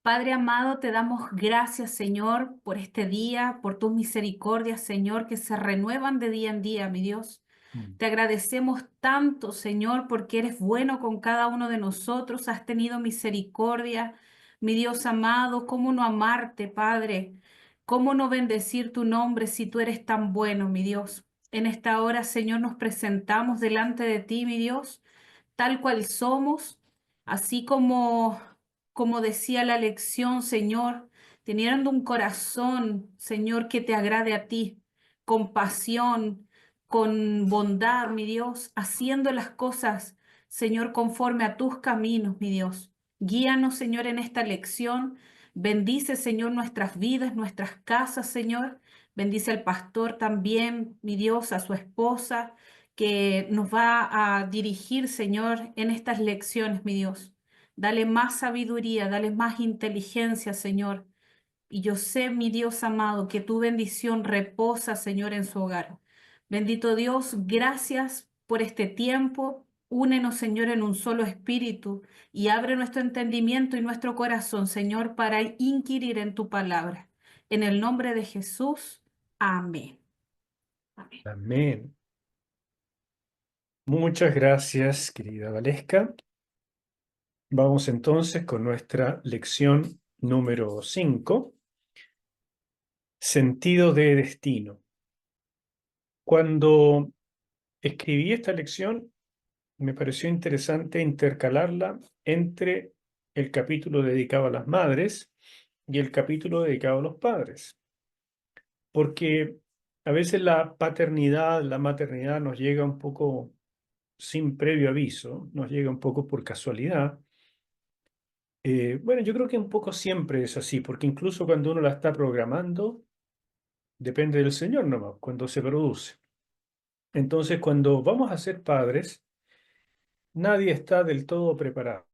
Padre amado, te damos gracias, Señor, por este día, por tus misericordias, Señor, que se renuevan de día en día, mi Dios. Mm. Te agradecemos tanto, Señor, porque eres bueno con cada uno de nosotros, has tenido misericordia, mi Dios amado. ¿Cómo no amarte, Padre? ¿Cómo no bendecir tu nombre si tú eres tan bueno, mi Dios? En esta hora, Señor, nos presentamos delante de ti, mi Dios, tal cual somos, así como decía la lección, Señor, teniendo un corazón, Señor, que te agrade a ti, con pasión, con bondad, mi Dios, haciendo las cosas, Señor, conforme a tus caminos, mi Dios. Guíanos, Señor, en esta lección. Bendice, Señor, nuestras vidas, nuestras casas, Señor. Bendice al pastor también, mi Dios, a su esposa, que nos va a dirigir, Señor, en estas lecciones, mi Dios. Dale más sabiduría, dale más inteligencia, Señor. Y yo sé, mi Dios amado, que tu bendición reposa, Señor, en su hogar. Bendito Dios, gracias por este tiempo. Únenos, Señor, en un solo espíritu y abre nuestro entendimiento y nuestro corazón, Señor, para inquirir en tu palabra. En el nombre de Jesús, amén. Amén. Amén. Muchas gracias, querida Valesca. Vamos entonces con nuestra lección número 5, sentido de destino. Cuando escribí esta lección, me pareció interesante intercalarla entre el capítulo dedicado a las madres y el capítulo dedicado a los padres, porque a veces la paternidad, la maternidad nos llega un poco sin previo aviso, nos llega un poco por casualidad. Bueno, yo creo que un poco siempre es así, porque incluso cuando uno la está programando, depende del Señor nomás, cuando se produce. Entonces, cuando vamos a ser padres, nadie está del todo preparado.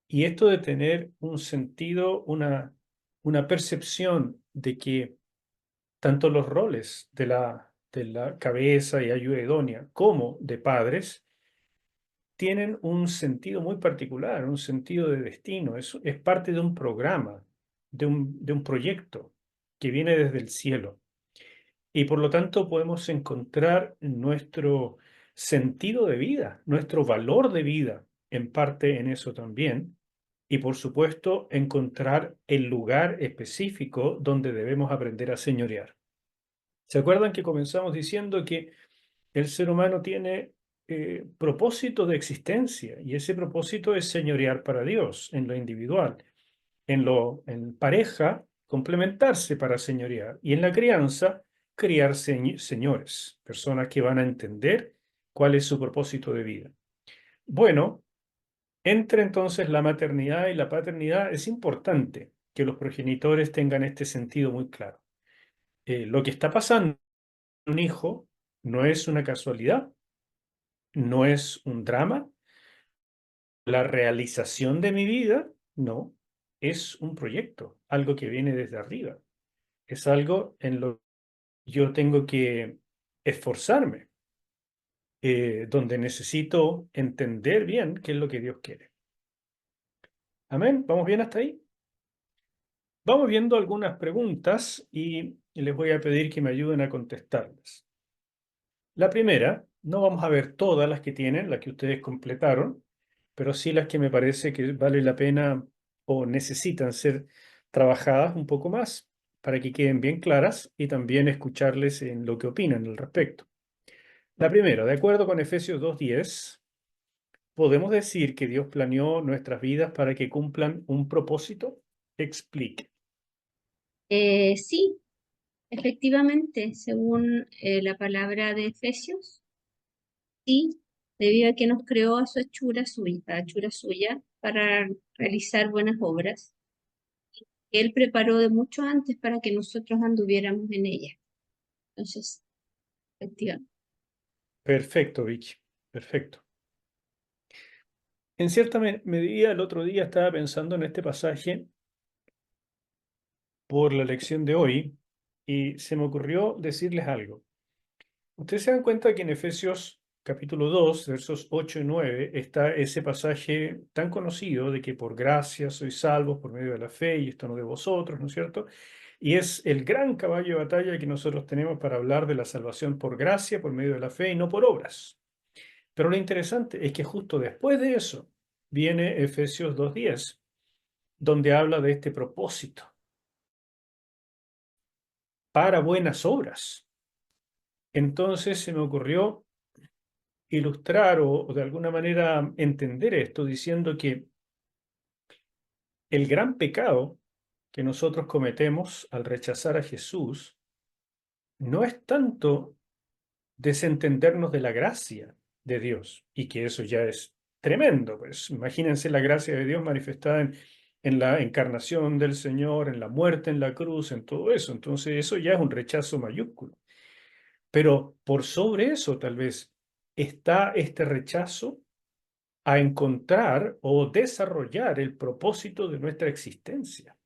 Y esto de tener un sentido, una percepción de que tanto los roles de la cabeza y ayuda idónea como de padres tienen un sentido muy particular, un sentido de destino. Es parte de un programa, de un proyecto que viene desde el cielo. Y por lo tanto podemos encontrar nuestro sentido de vida, nuestro valor de vida, en parte en eso también. Y por supuesto, encontrar el lugar específico donde debemos aprender a señorear. ¿Se acuerdan que comenzamos diciendo que el ser humano tiene propósito de existencia y ese propósito es señorear para Dios en lo individual, en pareja, complementarse para señorear y en la crianza, criar señores, personas que van a entender cuál es su propósito de vida? Bueno, entre entonces la maternidad y la paternidad. Es importante que los progenitores tengan este sentido muy claro. Lo que está pasando en un hijo no es una casualidad, no es un drama. La realización de mi vida, no, es un proyecto, algo que viene desde arriba. Es algo en lo que yo tengo que esforzarme, donde necesito entender bien qué es lo que Dios quiere. Amén. ¿Vamos bien hasta ahí? Vamos viendo algunas preguntas y les voy a pedir que me ayuden a contestarlas. La primera, no vamos a ver todas las que tienen, las que ustedes completaron, pero sí las que me parece que vale la pena o necesitan ser trabajadas un poco más para que queden bien claras y también escucharles en lo que opinan al respecto. La primera, de acuerdo con Efesios 2:10, ¿podemos decir que Dios planeó nuestras vidas para que cumplan un propósito? Explique. Sí, efectivamente, según la palabra de Efesios, sí, debido a que nos creó a hechura suya, para realizar buenas obras, que Él preparó de mucho antes para que nosotros anduviéramos en ellas. Entonces, efectivamente. Perfecto, Vicky. Perfecto. En cierta medida, el otro día estaba pensando en este pasaje por la lección de hoy y se me ocurrió decirles algo. Ustedes se dan cuenta que en Efesios capítulo 2, versos 8 y 9, está ese pasaje tan conocido de que por gracia sois salvos por medio de la fe, y esto no de vosotros, ¿no es cierto? Y es el gran caballo de batalla que nosotros tenemos para hablar de la salvación por gracia, por medio de la fe y no por obras. Pero lo interesante es que justo después de eso viene Efesios 2:10, donde habla de este propósito para buenas obras. Entonces se me ocurrió ilustrar o de alguna manera entender esto diciendo que el gran pecado que nosotros cometemos al rechazar a Jesús no es tanto desentendernos de la gracia de Dios, y que eso ya es tremendo, pues imagínense la gracia de Dios manifestada en la encarnación del Señor, en la muerte en la cruz, en todo eso. Entonces eso ya es un rechazo mayúsculo. Pero por sobre eso tal vez está este rechazo a encontrar o desarrollar el propósito de nuestra existencia.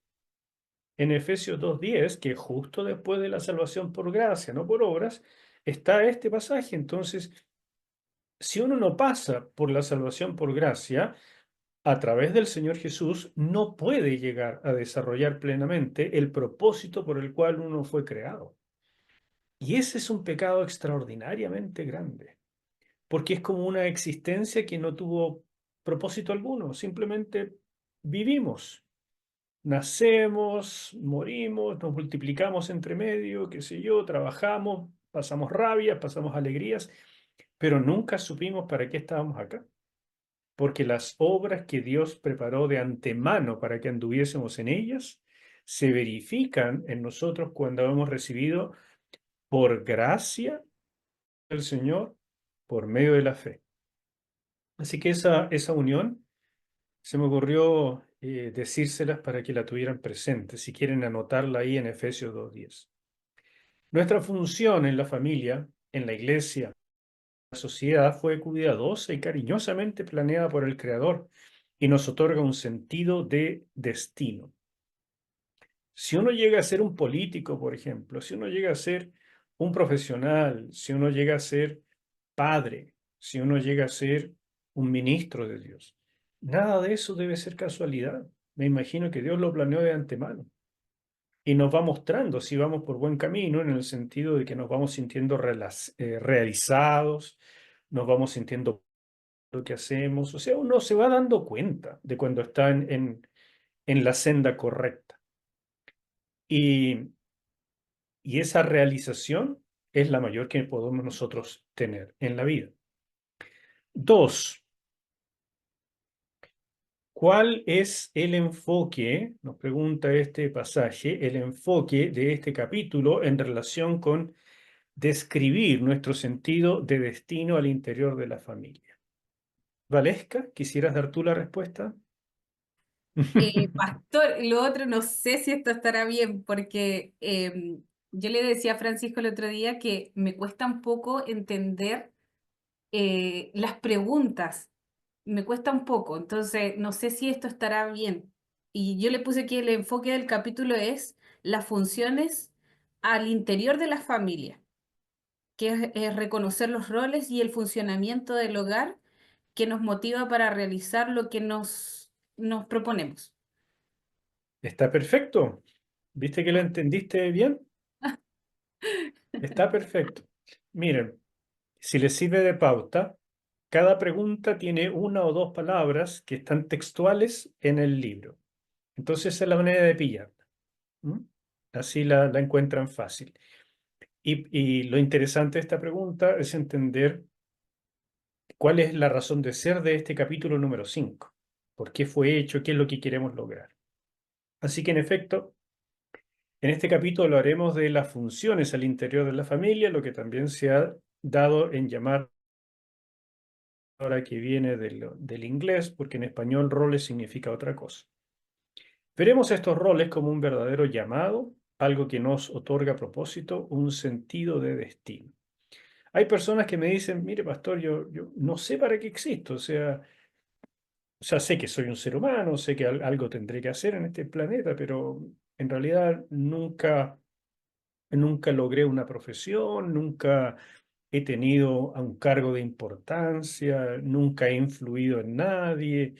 En Efesios 2:10, que justo después de la salvación por gracia, no por obras, está este pasaje. Entonces, si uno no pasa por la salvación por gracia a través del Señor Jesús, no puede llegar a desarrollar plenamente el propósito por el cual uno fue creado. Y ese es un pecado extraordinariamente grande, porque es como una existencia que no tuvo propósito alguno, simplemente vivimos. Nacemos, morimos, nos multiplicamos entre medio, qué sé yo, trabajamos, pasamos rabias, pasamos alegrías, pero nunca supimos para qué estábamos acá, porque las obras que Dios preparó de antemano para que anduviésemos en ellas se verifican en nosotros cuando hemos recibido por gracia del Señor por medio de la fe. Así que esa unión se me ocurrió decírselas para que la tuvieran presente, si quieren anotarla ahí en Efesios 2:10. Nuestra función en la familia, en la iglesia, en la sociedad fue cuidadosa y cariñosamente planeada por el Creador y nos otorga un sentido de destino. Si uno llega a ser un político, por ejemplo, si uno llega a ser un profesional, si uno llega a ser padre, si uno llega a ser un ministro de Dios, nada de eso debe ser casualidad. Me imagino que Dios lo planeó de antemano y nos va mostrando si vamos por buen camino, en el sentido de que nos vamos sintiendo realizados, nos vamos sintiendo lo que hacemos. O sea, uno se va dando cuenta de cuando está en la senda correcta. Y esa realización es la mayor que podemos nosotros tener en la vida. Dos, ¿cuál es el enfoque? Nos pregunta este pasaje, el enfoque de este capítulo en relación con describir nuestro sentido de destino al interior de la familia. Valesca, ¿quisieras dar tú la respuesta? Pastor, lo otro no sé si esto estará bien, porque yo le decía a Francisco el otro día que me cuesta un poco entender las preguntas, me cuesta un poco, entonces no sé si esto estará bien. Y yo le puse que el enfoque del capítulo es las funciones al interior de la familia, que es reconocer los roles y el funcionamiento del hogar que nos motiva para realizar lo que nos proponemos. Está perfecto. ¿Viste que lo entendiste bien? Está perfecto. Miren, si les sirve de pauta, cada pregunta tiene una o dos palabras que están textuales en el libro. Entonces esa es la manera de pillarla. ¿Mm? Así la encuentran fácil. Y lo interesante de esta pregunta es entender cuál es la razón de ser de este capítulo número 5. ¿Por qué fue hecho? ¿Qué es lo que queremos lograr? Así que en efecto, en este capítulo hablaremos de las funciones al interior de la familia, lo que también se ha dado en llamar, ahora que viene del inglés, porque en español roles significa otra cosa. Veremos estos roles como un verdadero llamado, algo que nos otorga propósito, un sentido de destino. Hay personas que me dicen, mire, pastor, yo no sé para qué existo, o sea, sé que soy un ser humano, sé que algo tendré que hacer en este planeta, pero en realidad nunca logré una profesión, nunca he tenido un cargo de importancia, nunca he influido en nadie,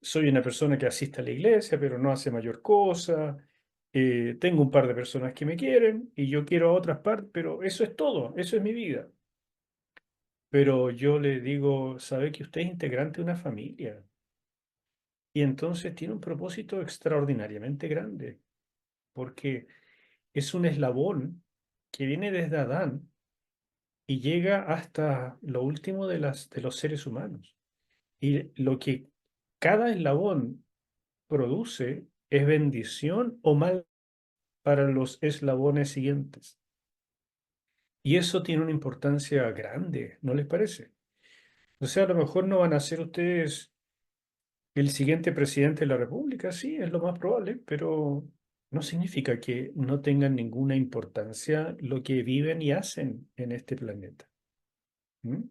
soy una persona que asiste a la iglesia, pero no hace mayor cosa, tengo un par de personas que me quieren y yo quiero a otras partes, pero eso es todo, eso es mi vida. Pero yo le digo, sabe que usted es integrante de una familia y entonces tiene un propósito extraordinariamente grande, porque es un eslabón que viene desde Adán y llega hasta lo último de los seres humanos. Y lo que cada eslabón produce es bendición o mal para los eslabones siguientes. Y eso tiene una importancia grande, ¿no les parece? O sea, a lo mejor no van a ser ustedes el siguiente presidente de la República, sí, es lo más probable, pero no significa que no tengan ninguna importancia lo que viven y hacen en este planeta. ¿Mm?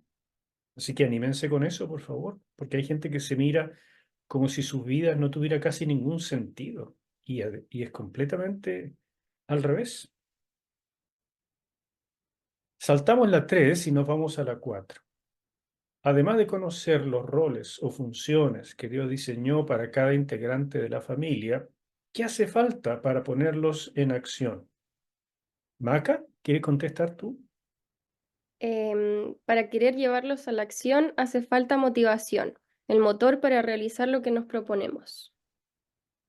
Así que anímense con eso, por favor, porque hay gente que se mira como si sus vidas no tuviera casi ningún sentido y es completamente al revés. Saltamos la 3 y nos vamos a la 4. Además de conocer los roles o funciones que Dios diseñó para cada integrante de la familia, ¿qué hace falta para ponerlos en acción? Maca, ¿quieres contestar tú? Para querer llevarlos a la acción hace falta motivación, el motor para realizar lo que nos proponemos.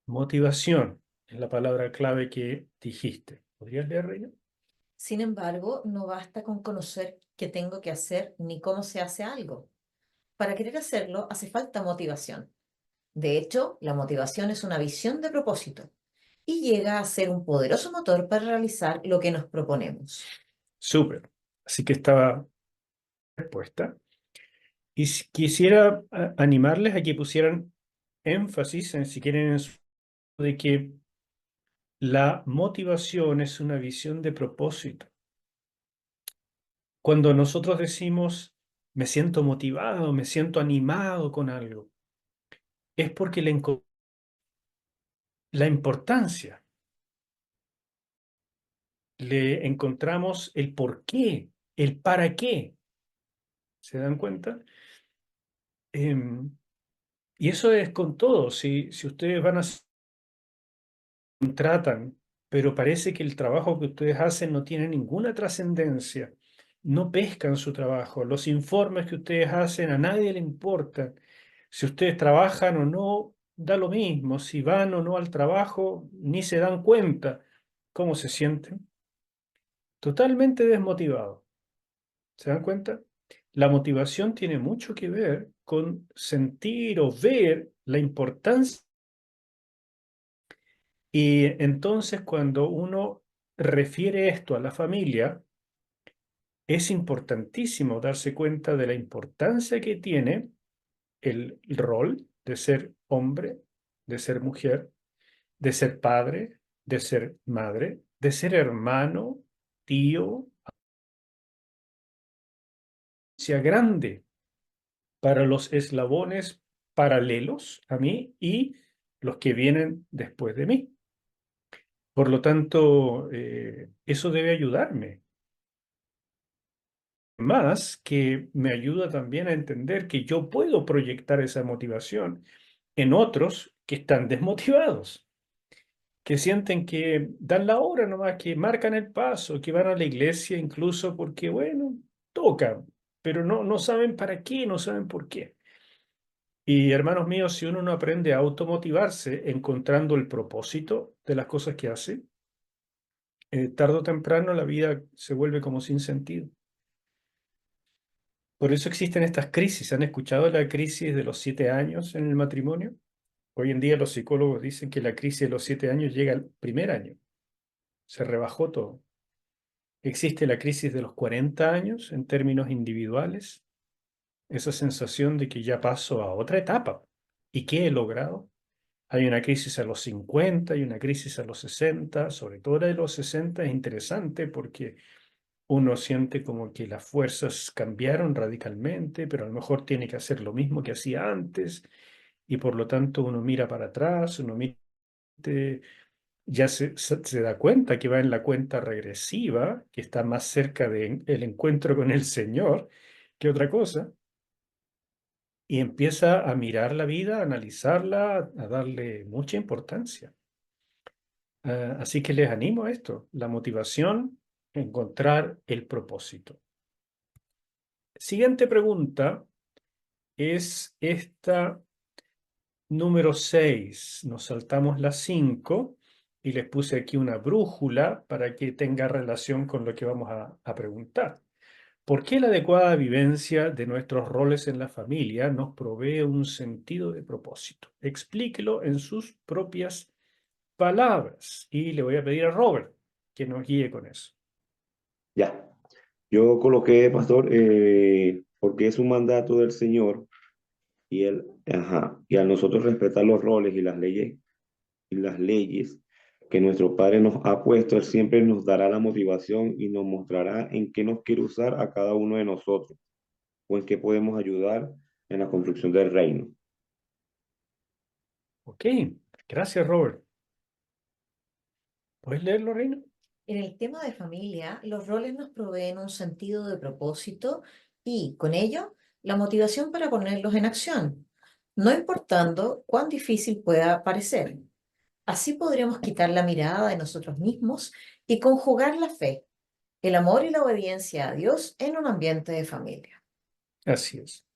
Motivación es la palabra clave que dijiste. ¿Podrías leer, Reina? Sin embargo, no basta con conocer qué tengo que hacer ni cómo se hace algo. Para querer hacerlo hace falta motivación. De hecho, la motivación es una visión de propósito y llega a ser un poderoso motor para realizar lo que nos proponemos. Súper. Así que estaba respuesta. Y quisiera animarles a que pusieran énfasis, si quieren, de que la motivación es una visión de propósito. Cuando nosotros decimos, me siento motivado, me siento animado con algo, es porque la importancia, le encontramos el por qué, el para qué. ¿Se dan cuenta? Y eso es con todo. Si ustedes van a tratan, pero parece que el trabajo que ustedes hacen no tiene ninguna trascendencia, no pescan su trabajo, los informes que ustedes hacen a nadie le importan. Si ustedes trabajan o no, da lo mismo. Si van o no al trabajo, ni se dan cuenta. ¿Cómo se sienten? Totalmente desmotivados. ¿Se dan cuenta? La motivación tiene mucho que ver con sentir o ver la importancia. Y entonces cuando uno refiere esto a la familia, es importantísimo darse cuenta de la importancia que tiene el rol de ser hombre, de ser mujer, de ser padre, de ser madre, de ser hermano, tío, sea grande para los eslabones paralelos a mí y los que vienen después de mí. Por lo tanto, eso debe ayudarme. Más que me ayuda también a entender que yo puedo proyectar esa motivación en otros que están desmotivados, que sienten que dan la hora nomás, que marcan el paso, que van a la iglesia incluso porque, bueno, toca, pero no saben para qué, no saben por qué. Y hermanos míos, si uno no aprende a automotivarse encontrando el propósito de las cosas que hace, tarde o temprano la vida se vuelve como sin sentido. Por eso existen estas crisis. ¿Han escuchado la crisis de los 7 años en el matrimonio? Hoy en día los psicólogos dicen que la crisis de los 7 años llega al primer año. Se rebajó todo. Existe la crisis de los 40 años en términos individuales. Esa sensación de que ya paso a otra etapa. ¿Y qué he logrado? Hay una crisis a los 50 y una crisis a los 60. Sobre todo la de los 60 es interesante porque uno siente como que las fuerzas cambiaron radicalmente, pero a lo mejor tiene que hacer lo mismo que hacía antes, y por lo tanto uno mira para atrás, uno mira ya se da cuenta que va en la cuenta regresiva, que está más cerca del encuentro con el Señor que otra cosa, y empieza a mirar la vida, a analizarla, a darle mucha importancia. Así que les animo a esto, la motivación, encontrar el propósito. Siguiente pregunta es esta número 6. Nos saltamos la 5 y les puse aquí una brújula para que tenga relación con lo que vamos a preguntar. ¿Por qué la adecuada vivencia de nuestros roles en la familia nos provee un sentido de propósito? Explíquelo en sus propias palabras. Y le voy a pedir a Robert que nos guíe con eso. Ya, yo coloqué, pastor, porque es un mandato del Señor y a nosotros respetar los roles y las leyes que nuestro Padre nos ha puesto, Él siempre nos dará la motivación y nos mostrará en qué nos quiere usar a cada uno de nosotros o en qué podemos ayudar en la construcción del reino. Ok, gracias, Robert. ¿Puedes leerlo, Reina? En el tema de familia, los roles nos proveen un sentido de propósito y, con ello, la motivación para ponerlos en acción, no importando cuán difícil pueda parecer. Así podremos quitar la mirada de nosotros mismos y conjugar la fe, el amor y la obediencia a Dios en un ambiente de familia. Así es.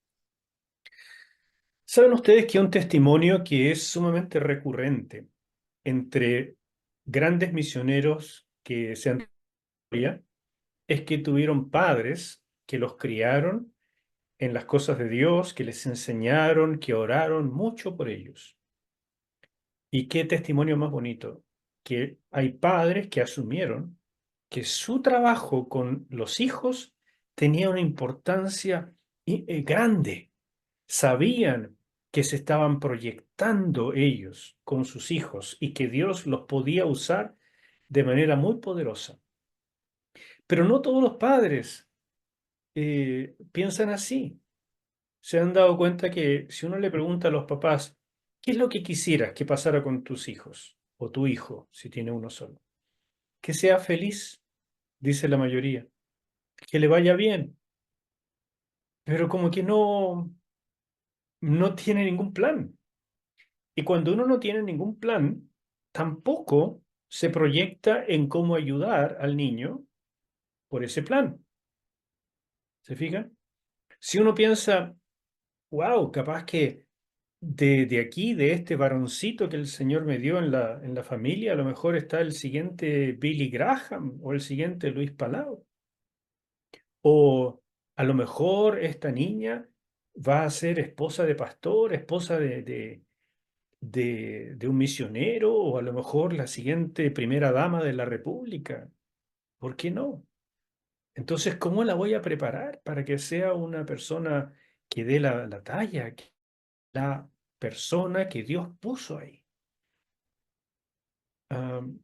¿Saben ustedes que un testimonio que es sumamente recurrente entre grandes misioneros que se han es que tuvieron padres que los criaron en las cosas de Dios, que les enseñaron, que oraron mucho por ellos? Y qué testimonio más bonito, que hay padres que asumieron que su trabajo con los hijos tenía una importancia grande. Sabían que se estaban proyectando ellos con sus hijos y que Dios los podía usar de manera muy poderosa. Pero no todos los padres piensan así. Se han dado cuenta que si uno le pregunta a los papás, ¿qué es lo que quisieras que pasara con tus hijos? O tu hijo, si tiene uno solo. Que sea feliz, dice la mayoría. Que le vaya bien. Pero como que no tiene ningún plan. Y cuando uno no tiene ningún plan, tampoco se proyecta en cómo ayudar al niño por ese plan. ¿Se fijan? Si uno piensa, wow, capaz que de aquí, de este varoncito que el Señor me dio en la familia, a lo mejor está el siguiente Billy Graham o el siguiente Luis Palau. O a lo mejor esta niña va a ser esposa de pastor, esposa de un misionero, o a lo mejor la siguiente primera dama de la República. ¿Por qué no? Entonces, ¿cómo la voy a preparar para que sea una persona que dé la talla, la persona que Dios puso ahí? Am,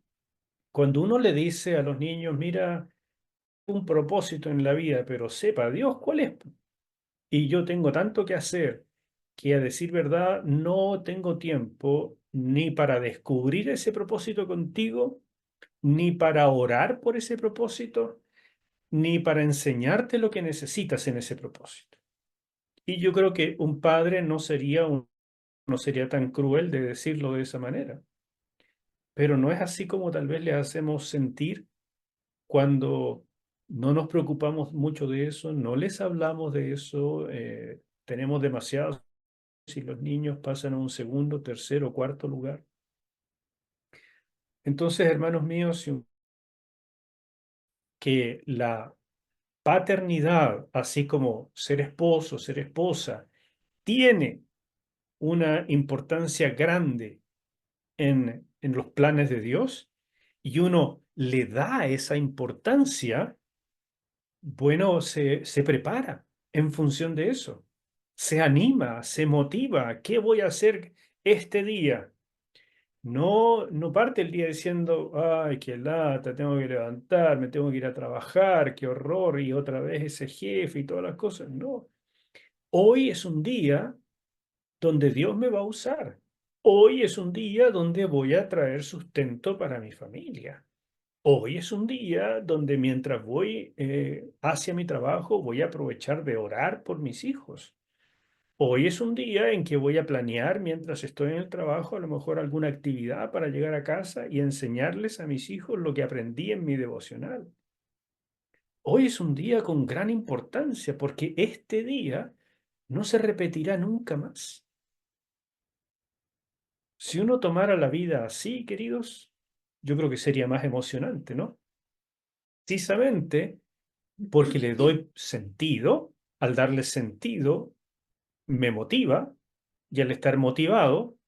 Cuando uno le dice a los niños, mira, un propósito en la vida, pero sepa Dios cuál es. Y yo tengo tanto que hacer que, a decir verdad, no tengo tiempo ni para descubrir ese propósito contigo, ni para orar por ese propósito, ni para enseñarte lo que necesitas en ese propósito. Y yo creo que un padre no sería tan cruel de decirlo de esa manera. Pero no es así como tal vez le hacemos sentir cuando no nos preocupamos mucho de eso, no les hablamos de eso, tenemos demasiados si los niños pasan a un segundo, tercero, cuarto lugar. Entonces, hermanos míos, que la paternidad, así como ser esposo, ser esposa, tiene una importancia grande en los planes de Dios y uno le da esa importancia, bueno, se prepara en función de eso, se anima, se motiva. ¿Qué voy a hacer este día? No parte el día diciendo, ay, qué lata, tengo que levantar, me tengo que ir a trabajar, qué horror, y otra vez ese jefe y todas las cosas. No, hoy es un día donde Dios me va a usar. Hoy es un día donde voy a traer sustento para mi familia. Hoy es un día donde mientras voy hacia mi trabajo voy a aprovechar de orar por mis hijos. Hoy es un día en que voy a planear mientras estoy en el trabajo a lo mejor alguna actividad para llegar a casa y enseñarles a mis hijos lo que aprendí en mi devocional. Hoy es un día con gran importancia porque este día no se repetirá nunca más. Si uno tomara la vida así, queridos, yo creo que sería más emocionante, ¿no? Precisamente porque le doy sentido, al darle sentido, me motiva y al estar motivado,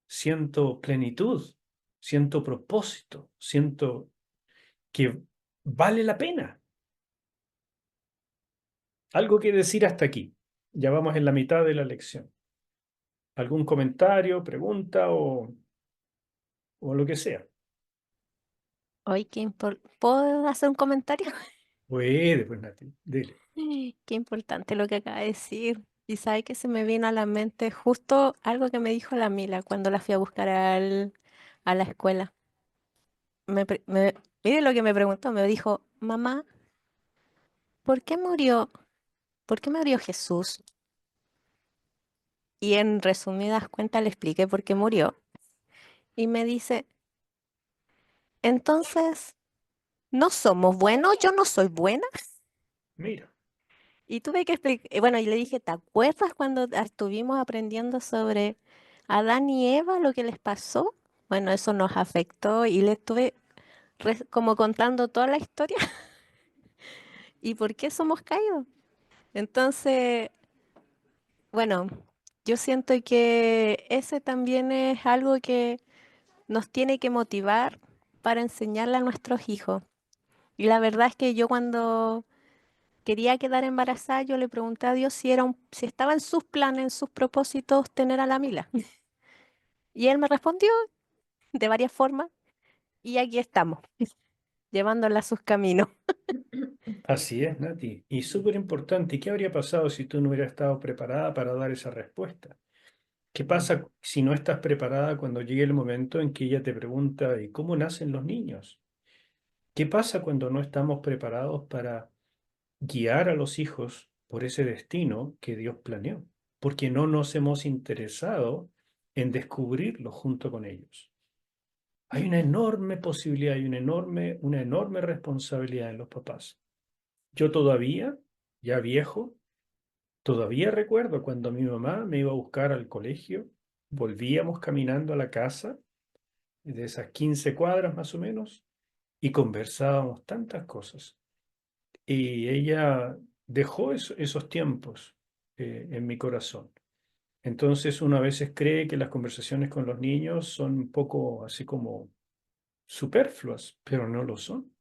siento plenitud, siento propósito, siento que vale la pena. Algo que decir hasta aquí. Ya vamos en la mitad de la lección. ¿Algún comentario, pregunta o lo que sea? Hoy, ¿puedo hacer un comentario? Puede, pues Nati, dile. Qué importante lo que acaba de decir. Y sabe que se me vino a la mente justo algo que me dijo la Mila cuando la fui a buscar a la escuela. Mire lo que me preguntó, me dijo, mamá, ¿por qué murió? ¿Por qué murió Jesús? Y en resumidas cuentas le expliqué por qué murió. Y me dice, entonces, ¿no somos buenos? ¿Yo no soy buena? Mira, Y tuve que explicar, bueno, y le dije, ¿te acuerdas cuando estuvimos aprendiendo sobre Adán y Eva, lo que les pasó? Bueno, eso nos afectó y le estuve como contando toda la historia y por qué somos caídos. Entonces, bueno, yo siento que ese también es algo que nos tiene que motivar para enseñarle a nuestros hijos. Y la verdad es que yo cuando quería quedar embarazada, yo le pregunté a Dios si estaba en sus planes, en sus propósitos tener a la Mila. Y él me respondió de varias formas y aquí estamos, llevándola a sus caminos. así es, Nati. Y súper importante, ¿qué habría pasado si tú no hubieras estado preparada para dar esa respuesta? ¿Qué pasa si no estás preparada cuando llegue el momento en que ella te pregunta, ¿y cómo nacen los niños? ¿Qué pasa cuando no estamos preparados para guiar a los hijos por ese destino que Dios planeó? Porque no nos hemos interesado en descubrirlo junto con ellos. Hay una enorme posibilidad, hay una enorme responsabilidad en los papás. Yo todavía, ya viejo, todavía recuerdo cuando mi mamá me iba a buscar al colegio, volvíamos caminando a la casa, de esas 15 cuadras más o menos, y conversábamos tantas cosas. Y ella dejó esos tiempos en mi corazón. Entonces uno a veces cree que las conversaciones con los niños son un poco así como superfluas, pero no lo son.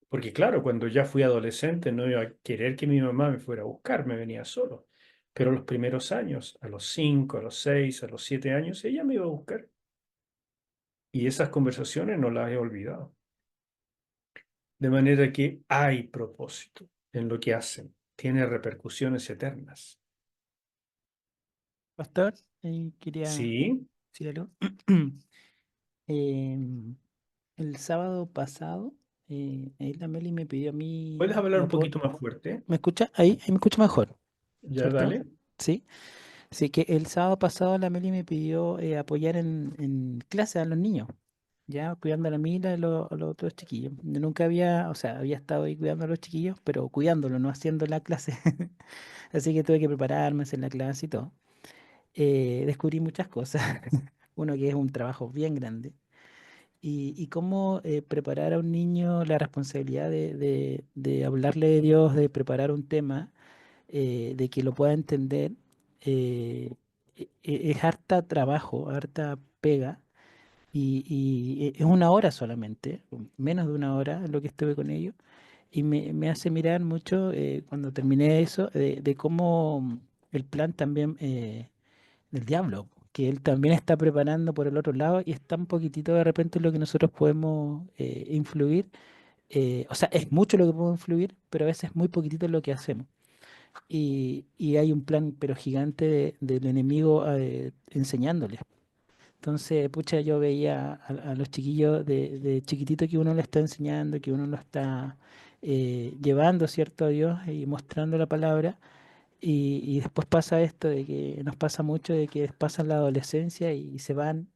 Porque claro, cuando ya fui adolescente no iba a querer que mi mamá me fuera a buscar, me venía solo. Pero los primeros años, a los 5, a los 6, a los 7 años, ella me iba a buscar. Y esas conversaciones no las he olvidado. De manera que hay propósito en lo que hacen. Tiene repercusiones eternas. Pastor, quería Sí, decir algo. Em, el sábado pasado, ahí la Meli me pidió a puedes mí hablar el un apoyo. poquito más fuerte. ¿Me escucha? Ahí me escucha mejor, Ya, ¿cierto? dale. Sí. Así que el sábado pasado la Meli me pidió apoyar en clase a los niños, ya cuidando a la Mila y a los otros chiquillos. Yo nunca había, o sea, había estado ahí cuidando a los chiquillos, pero cuidándolo, no haciendo la clase. Así que tuve que prepararme, hacer la clase y todo. Descubrí muchas cosas. Uno que es un trabajo bien grande. Y cómo preparar a un niño la responsabilidad de hablarle de Dios, de preparar un tema, de que lo pueda entender, es harta trabajo, harta pega. Y es una hora solamente, menos de una hora lo que estuve con ellos. Y me hace mirar mucho cuando terminé eso, de cómo el plan también del diablo, que él también está preparando por el otro lado y es tan poquitito de repente lo que nosotros podemos influir. O sea, es mucho lo que podemos influir, pero a veces es muy poquitito lo que hacemos. Y hay un plan, pero gigante, del enemigo enseñándoles Entonces, pucha, yo veía a los chiquillos de chiquitito que uno le está enseñando, que uno lo está llevando, ¿cierto? A Dios y mostrando la palabra. Y después pasa esto de que nos pasa mucho, de que pasan la adolescencia y se van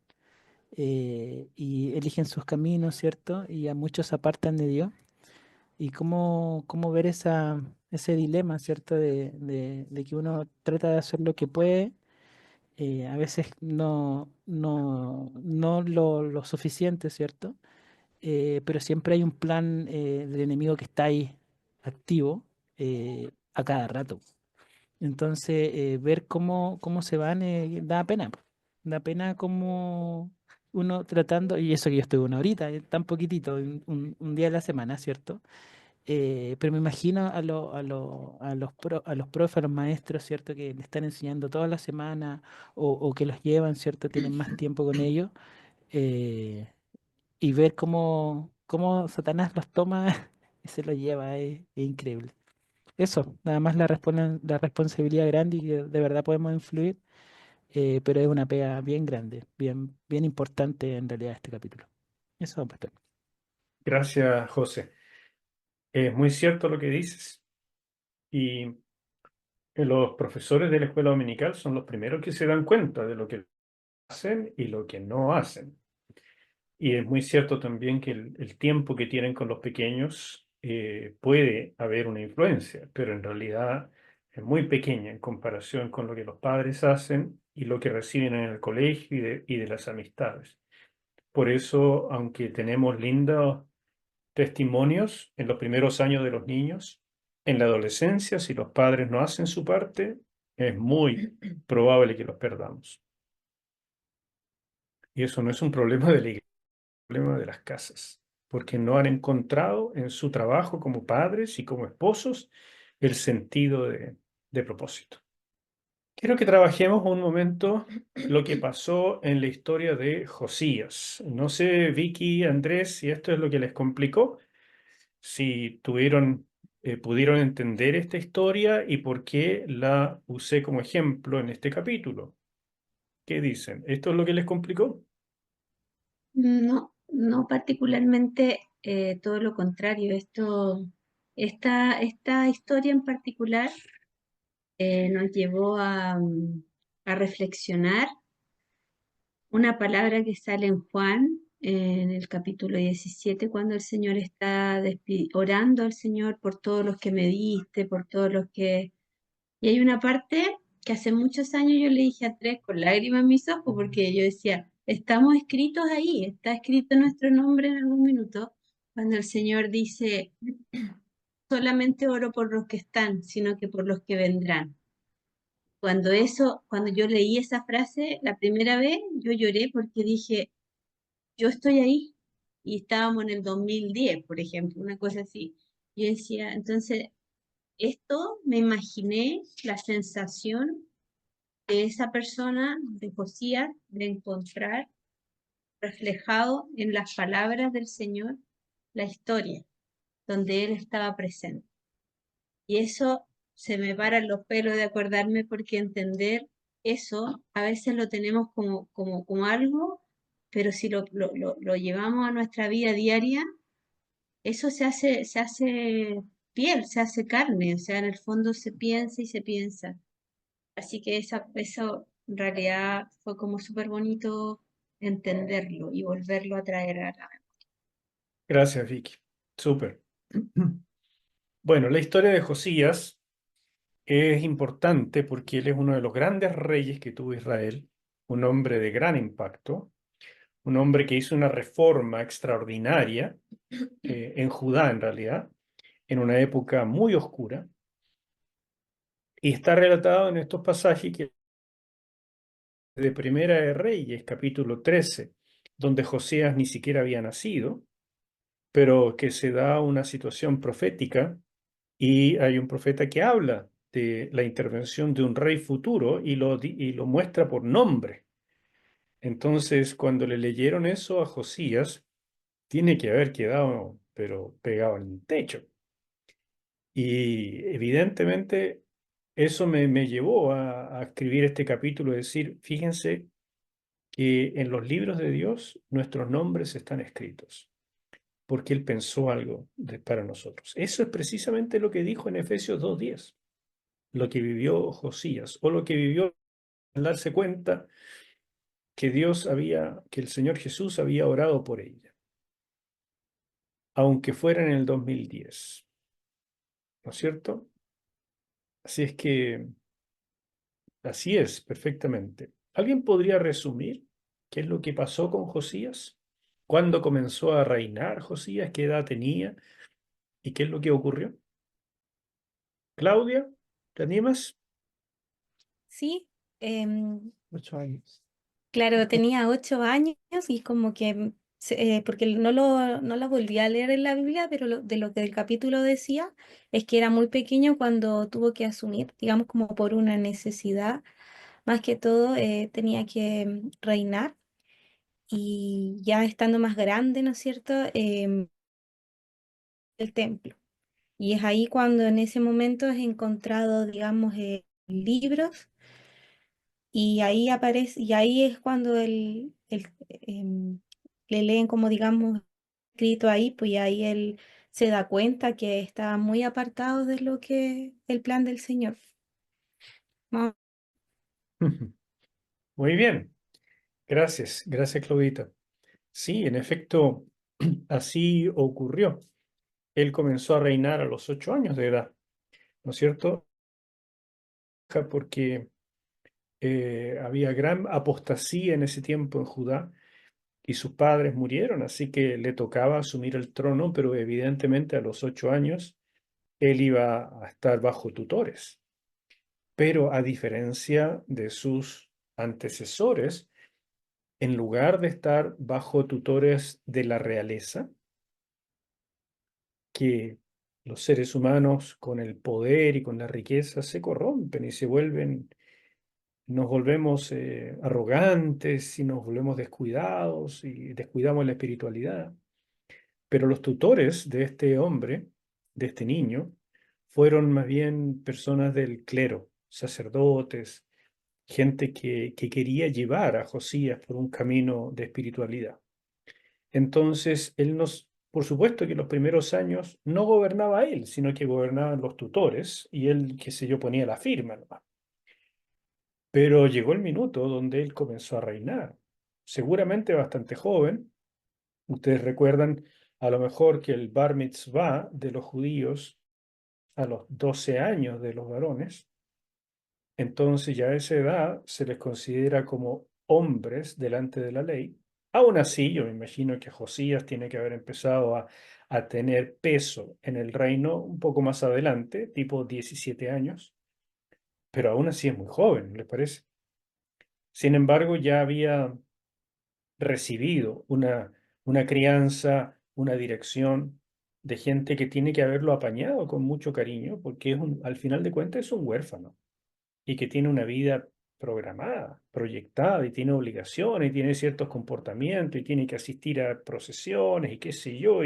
y eligen sus caminos, ¿cierto? Y a muchos se apartan de Dios. Y cómo ver ese dilema, ¿cierto? De que uno trata de hacer lo que puede, a veces no lo suficiente, ¿cierto? Pero siempre hay un plan del enemigo que está ahí activo a cada rato. Entonces, ver cómo se van da pena, po. Da pena como uno tratando, y eso que yo estoy una horita, tan poquitito, un día a la semana, ¿cierto? Pero me imagino a los profes, a los maestros, ¿cierto? Que le están enseñando toda la semana o que los llevan, ¿cierto? Tienen más tiempo con ellos. eh, y ver cómo Satanás los toma y se los lleva, es increíble. Eso, nada más la responsabilidad grande y que de verdad podemos influir, pero es una pega bien grande, bien importante en realidad este capítulo. Eso, pastor. Gracias, José. Es muy cierto lo que dices. Y los profesores de la escuela dominical son los primeros que se dan cuenta de lo que hacen y lo que no hacen. Y es muy cierto también que el tiempo que tienen con los pequeños puede haber una influencia, pero en realidad es muy pequeña en comparación con lo que los padres hacen y lo que reciben en el colegio y de las amistades. Por eso, aunque tenemos lindos testimonios en los primeros años de los niños, en la adolescencia, si los padres no hacen su parte, es muy probable que los perdamos. Y eso no es un problema de la iglesia, es un problema de las casas, porque no han encontrado en su trabajo como padres y como esposos el sentido de propósito. Quiero que trabajemos un momento lo que pasó en la historia de Josías. No sé, Vicky, Andrés, si esto es lo que les complicó, si pudieron entender esta historia y por qué la usé como ejemplo en este capítulo. ¿Qué dicen? ¿Esto es lo que les complicó? No, no particularmente, todo lo contrario. Esta historia en particular nos llevó a reflexionar una palabra que sale en Juan, en el capítulo 17, cuando el Señor está orando al Señor por todos los que me diste, por todos los que... Y hay una parte que hace muchos años yo le dije a Andrés con lágrimas en mis ojos, porque yo decía, estamos escritos ahí, está escrito nuestro nombre en algún minuto, cuando el Señor dice, solamente oro por los que están, sino que por los que vendrán. Cuando yo leí esa frase la primera vez, yo lloré porque dije, yo estoy ahí. Y estábamos en el 2010, por ejemplo, una cosa así. Yo decía, entonces, esto me imaginé la sensación de esa persona, de Josías, de encontrar reflejado en las palabras del Señor la historia donde él estaba presente. Y eso se me paran los pelos de acordarme porque entender eso a veces lo tenemos como algo, pero si lo llevamos a nuestra vida diaria, eso se hace piel, se hace carne, o sea, en el fondo se piensa y se piensa. Así que eso en realidad fue como súper bonito entenderlo y volverlo a traer a la... Gracias, Vicky. Súper. Bueno, la historia de Josías es importante porque él es uno de los grandes reyes que tuvo Israel, un hombre de gran impacto, un hombre que hizo una reforma extraordinaria en Judá en realidad, en una época muy oscura, y está relatado en estos pasajes que de Primera de Reyes, capítulo 13, donde Josías ni siquiera había nacido, pero que se da una situación profética y hay un profeta que habla de la intervención de un rey futuro y lo muestra por nombre. Entonces, cuando le leyeron eso a Josías, tiene que haber quedado, pero pegado en el techo. Y evidentemente eso me llevó a escribir este capítulo, es decir, fíjense que en los libros de Dios nuestros nombres están escritos, porque Él pensó algo para nosotros. Eso es precisamente lo que dijo en Efesios 2:10, lo que vivió Josías, o lo que vivió al darse cuenta que que el Señor Jesús había orado por ella, aunque fuera en el 2010. ¿No es cierto? Así es que, así es, perfectamente. ¿Alguien podría resumir qué es lo que pasó con Josías? ¿Cuándo comenzó a reinar Josías? ¿Qué edad tenía? ¿Y qué es lo que ocurrió? Claudia, ¿te animas? Sí, em, 8 años. claro, tenía 8 años y como que, porque no la volví a leer en la Biblia, pero de lo que el capítulo decía es que era muy pequeño cuando tuvo que asumir, digamos, como por una necesidad, más que todo tenía que reinar y ya estando más grande, ¿no es cierto?, el templo. Y es ahí cuando en ese momento es encontrado, digamos, libros. Y ahí aparece, y ahí es cuando le leen como digamos escrito ahí, pues y ahí él se da cuenta que está muy apartado de lo que el plan del Señor. Ma- Muy bien, gracias Claudita. Sí, en efecto, así ocurrió. Él comenzó a reinar a los 8 años de edad, ¿no es cierto? Porque había gran apostasía en ese tiempo en Judá y sus padres murieron, así que le tocaba asumir el trono, pero evidentemente a los 8 años él iba a estar bajo tutores. Pero a diferencia de sus antecesores, en lugar de estar bajo tutores de la realeza, que los seres humanos con el poder y con la riqueza se corrompen y nos volvemos arrogantes y nos volvemos descuidados y descuidamos la espiritualidad. Pero los tutores de este hombre, de este niño, fueron más bien personas del clero, sacerdotes, gente que quería llevar a Josías por un camino de espiritualidad. Entonces, por supuesto que los primeros años no gobernaba él, sino que gobernaban los tutores y él, qué sé yo, ponía la firma nomás. Pero llegó el minuto donde él comenzó a reinar, seguramente bastante joven. Ustedes recuerdan a lo mejor que el bar mitzvah de los judíos a los 12 años de los varones, entonces ya a esa edad se les considera como hombres delante de la ley. Aún así, yo me imagino que Josías tiene que haber empezado a tener peso en el reino un poco más adelante, tipo 17 años, pero aún así es muy joven, ¿les parece? Sin embargo, ya había recibido una crianza, una dirección de gente que tiene que haberlo apañado con mucho cariño, porque al final de cuentas es un huérfano y que tiene una vida programada, proyectada y tiene obligaciones y tiene ciertos comportamientos y tiene que asistir a procesiones y qué sé yo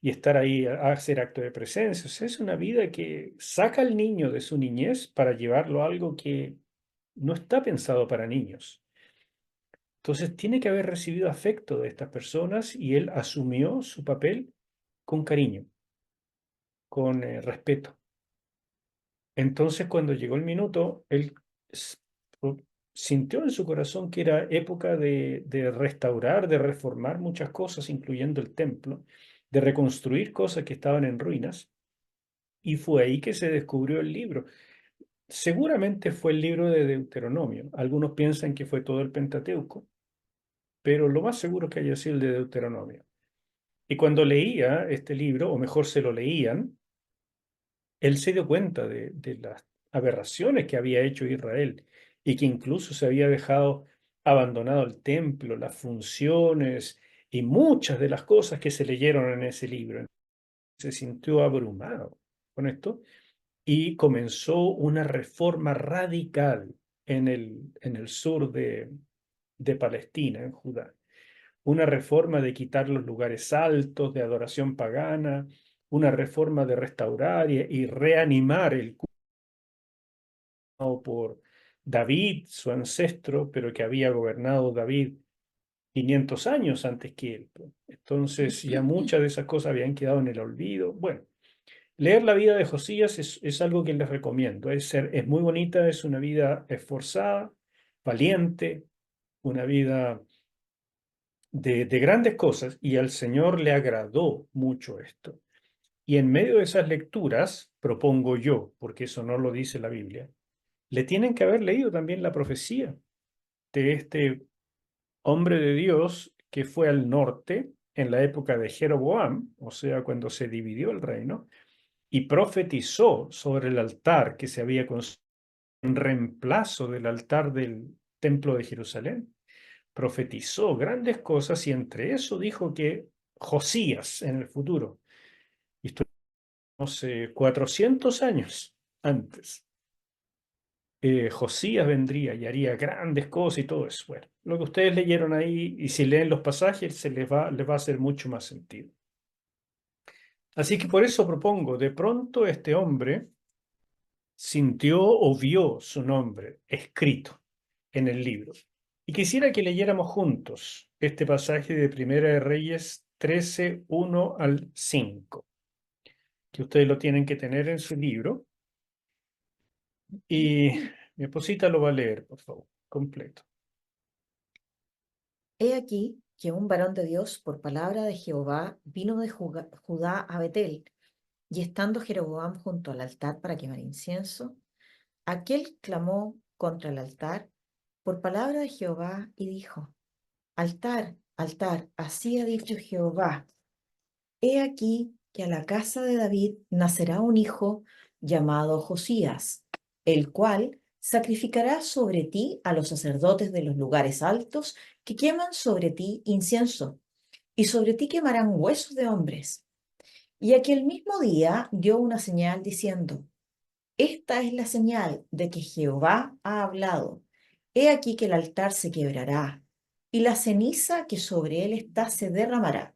y estar ahí a hacer acto de presencia. O sea, es una vida que saca al niño de su niñez para llevarlo a algo que no está pensado para niños. Entonces tiene que haber recibido afecto de estas personas y él asumió su papel con cariño, con respeto. Entonces cuando llegó el minuto, él s- o- sintió en su corazón que era época de restaurar, de reformar muchas cosas, incluyendo el templo, de reconstruir cosas que estaban en ruinas. Y fue ahí que se descubrió el libro. Seguramente fue el libro de Deuteronomio. Algunos piensan que fue todo el Pentateuco, pero lo más seguro es que haya sido el de Deuteronomio. Y cuando leía este libro, o mejor se lo leían, él se dio cuenta de las aberraciones que había hecho Israel y que incluso se había dejado abandonado el templo, las funciones y muchas de las cosas que se leyeron en ese libro. Se sintió abrumado con esto y comenzó una reforma radical en el sur de Palestina, en Judá. Una reforma de quitar los lugares altos de adoración pagana, una reforma de restaurar y reanimar el culto por David, su ancestro, pero que había gobernado David 500 años antes que él. Entonces ya muchas de esas cosas habían quedado en el olvido. Bueno, leer la vida de Josías es algo que les recomiendo. Es muy bonita, es una vida esforzada, valiente, una vida de grandes cosas, y al Señor le agradó mucho esto. Y en medio de esas lecturas, propongo yo, porque eso no lo dice la Biblia, le tienen que haber leído también la profecía de este hombre de Dios que fue al norte en la época de Jeroboam, o sea, cuando se dividió el reino, y profetizó sobre el altar que se había construido en reemplazo del altar del templo de Jerusalén. Profetizó grandes cosas y entre eso dijo que Josías en el futuro, y esto no sé, 400 años antes, Josías vendría y haría grandes cosas y todo eso. Bueno, lo que ustedes leyeron ahí, y si leen los pasajes, les va a hacer mucho más sentido. Así que por eso propongo, de pronto este hombre sintió o vio su nombre escrito en el libro. Y quisiera que leyéramos juntos este pasaje de Primera de Reyes 13, 1 al 5, que ustedes lo tienen que tener en su libro. Y mi esposita lo va a leer, por favor, completo. He aquí que un varón de Dios, por palabra de Jehová, vino de Judá a Betel, y estando Jeroboam junto al altar para quemar incienso, aquel clamó contra el altar por palabra de Jehová y dijo: Altar, altar, así ha dicho Jehová: He aquí que a la casa de David nacerá un hijo llamado Josías, el cual sacrificará sobre ti a los sacerdotes de los lugares altos que queman sobre ti incienso, y sobre ti quemarán huesos de hombres. Y aquel mismo día dio una señal diciendo: Esta es la señal de que Jehová ha hablado. He aquí que el altar se quebrará, y la ceniza que sobre él está se derramará.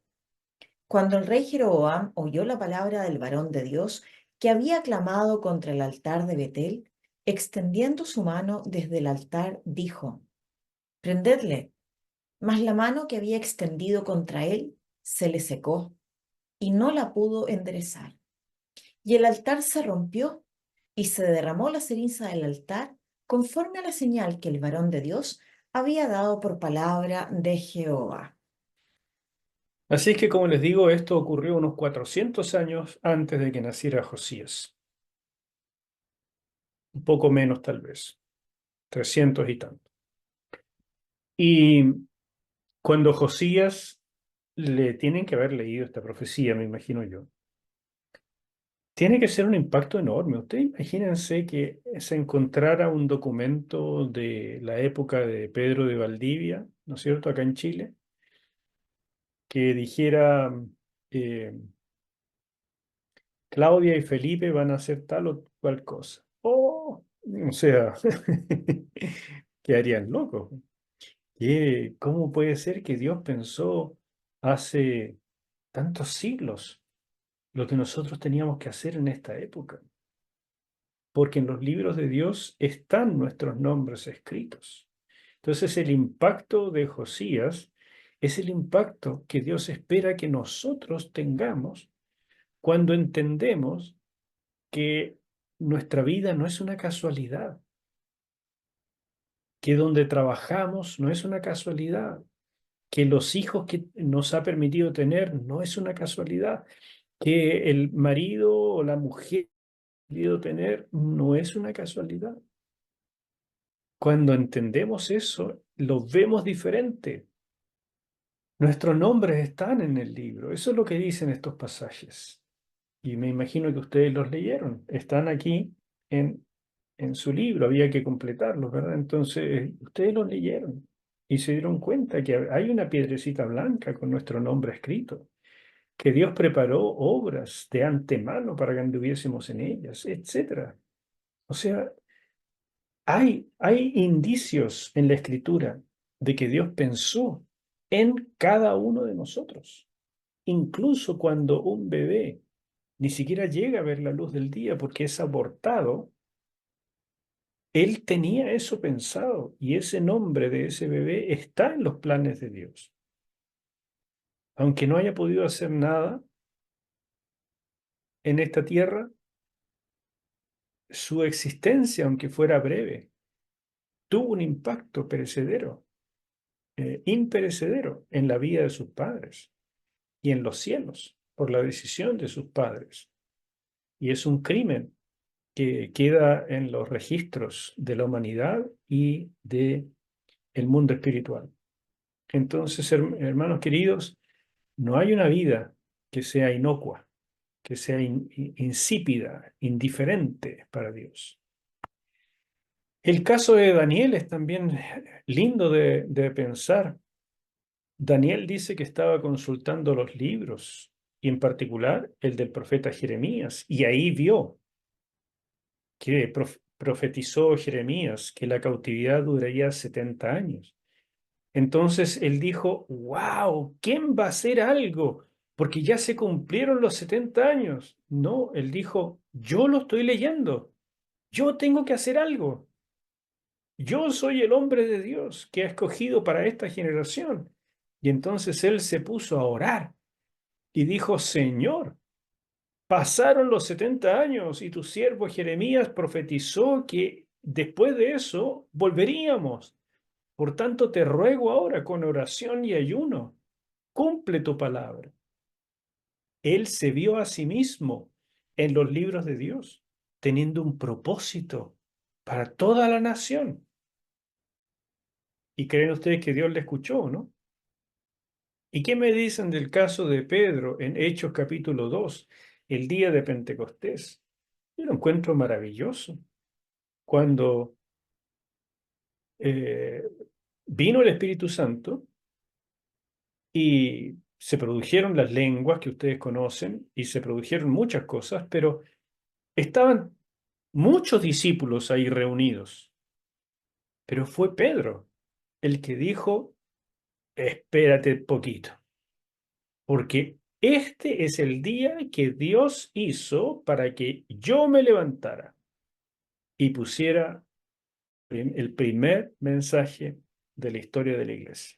Cuando el rey Jeroboam oyó la palabra del varón de Dios que había clamado contra el altar de Betel, extendiendo su mano desde el altar, dijo: Prendedle. Mas la mano que había extendido contra él se le secó y no la pudo enderezar. Y el altar se rompió y se derramó la ceniza del altar conforme a la señal que el varón de Dios había dado por palabra de Jehová. Así que, como les digo, esto ocurrió unos 400 años antes de que naciera Josías. Un poco menos tal vez, 300 y tanto. Y cuando Josías le tienen que haber leído esta profecía, me imagino yo, tiene que ser un impacto enorme. Ustedes imagínense que se encontrara un documento de la época de Pedro de Valdivia, ¿no es cierto?, acá en Chile, que dijera, eh, Claudia y Felipe van a hacer tal o cual cosa. O sea, quedarían locos. ¿Cómo puede ser que Dios pensó hace tantos siglos lo que nosotros teníamos que hacer en esta época? Porque en los libros de Dios están nuestros nombres escritos. Entonces el impacto de Josías es el impacto que Dios espera que nosotros tengamos cuando entendemos que nuestra vida no es una casualidad, que donde trabajamos no es una casualidad, que los hijos que nos ha permitido tener no es una casualidad, que el marido o la mujer ha permitido tener no es una casualidad. Cuando entendemos eso, lo vemos diferente. Nuestros nombres están en el libro. Eso es lo que dicen estos pasajes. Y me imagino que ustedes los leyeron. Están aquí en su libro, había que completarlos, ¿verdad? Entonces, ustedes los leyeron y se dieron cuenta que hay una piedrecita blanca con nuestro nombre escrito, que Dios preparó obras de antemano para que anduviésemos en ellas, etc. O sea, hay indicios en la Escritura de que Dios pensó en cada uno de nosotros, incluso cuando un bebé ni siquiera llega a ver la luz del día porque es abortado. Él tenía eso pensado y ese nombre de ese bebé está en los planes de Dios. Aunque no haya podido hacer nada en esta tierra, su existencia, aunque fuera breve, tuvo un impacto perecedero, imperecedero en la vida de sus padres y en los cielos por la decisión de sus padres. Y es un crimen que queda en los registros de la humanidad y de el mundo espiritual. Entonces, hermanos queridos, no hay una vida que sea inocua, que sea insípida, indiferente para Dios. El caso de Daniel es también lindo de pensar. Daniel dice que estaba consultando los libros, y en particular el del profeta Jeremías, y ahí vio que profetizó Jeremías que la cautividad duraría 70 años. Entonces él dijo, wow, ¿quién va a hacer algo? Porque ya se cumplieron los 70 años. No, él dijo, yo lo estoy leyendo, yo tengo que hacer algo. Yo soy el hombre de Dios que ha escogido para esta generación. Y entonces él se puso a orar y dijo, Señor, pasaron los 70 años y tu siervo Jeremías profetizó que después de eso volveríamos. Por tanto, te ruego ahora con oración y ayuno, cumple tu palabra. Él se vio a sí mismo en los libros de Dios, teniendo un propósito para toda la nación. ¿Y creen ustedes que Dios le escuchó, no? ¿Y qué me dicen del caso de Pedro en Hechos capítulo 2, el día de Pentecostés? Yo lo encuentro maravilloso. Cuando eh, vino el Espíritu Santo y se produjeron las lenguas que ustedes conocen y se produjeron muchas cosas, pero estaban muchos discípulos ahí reunidos. Pero fue Pedro el que dijo, espérate poquito, porque este es el día que Dios hizo para que yo me levantara y pusiera el primer mensaje de la historia de la iglesia.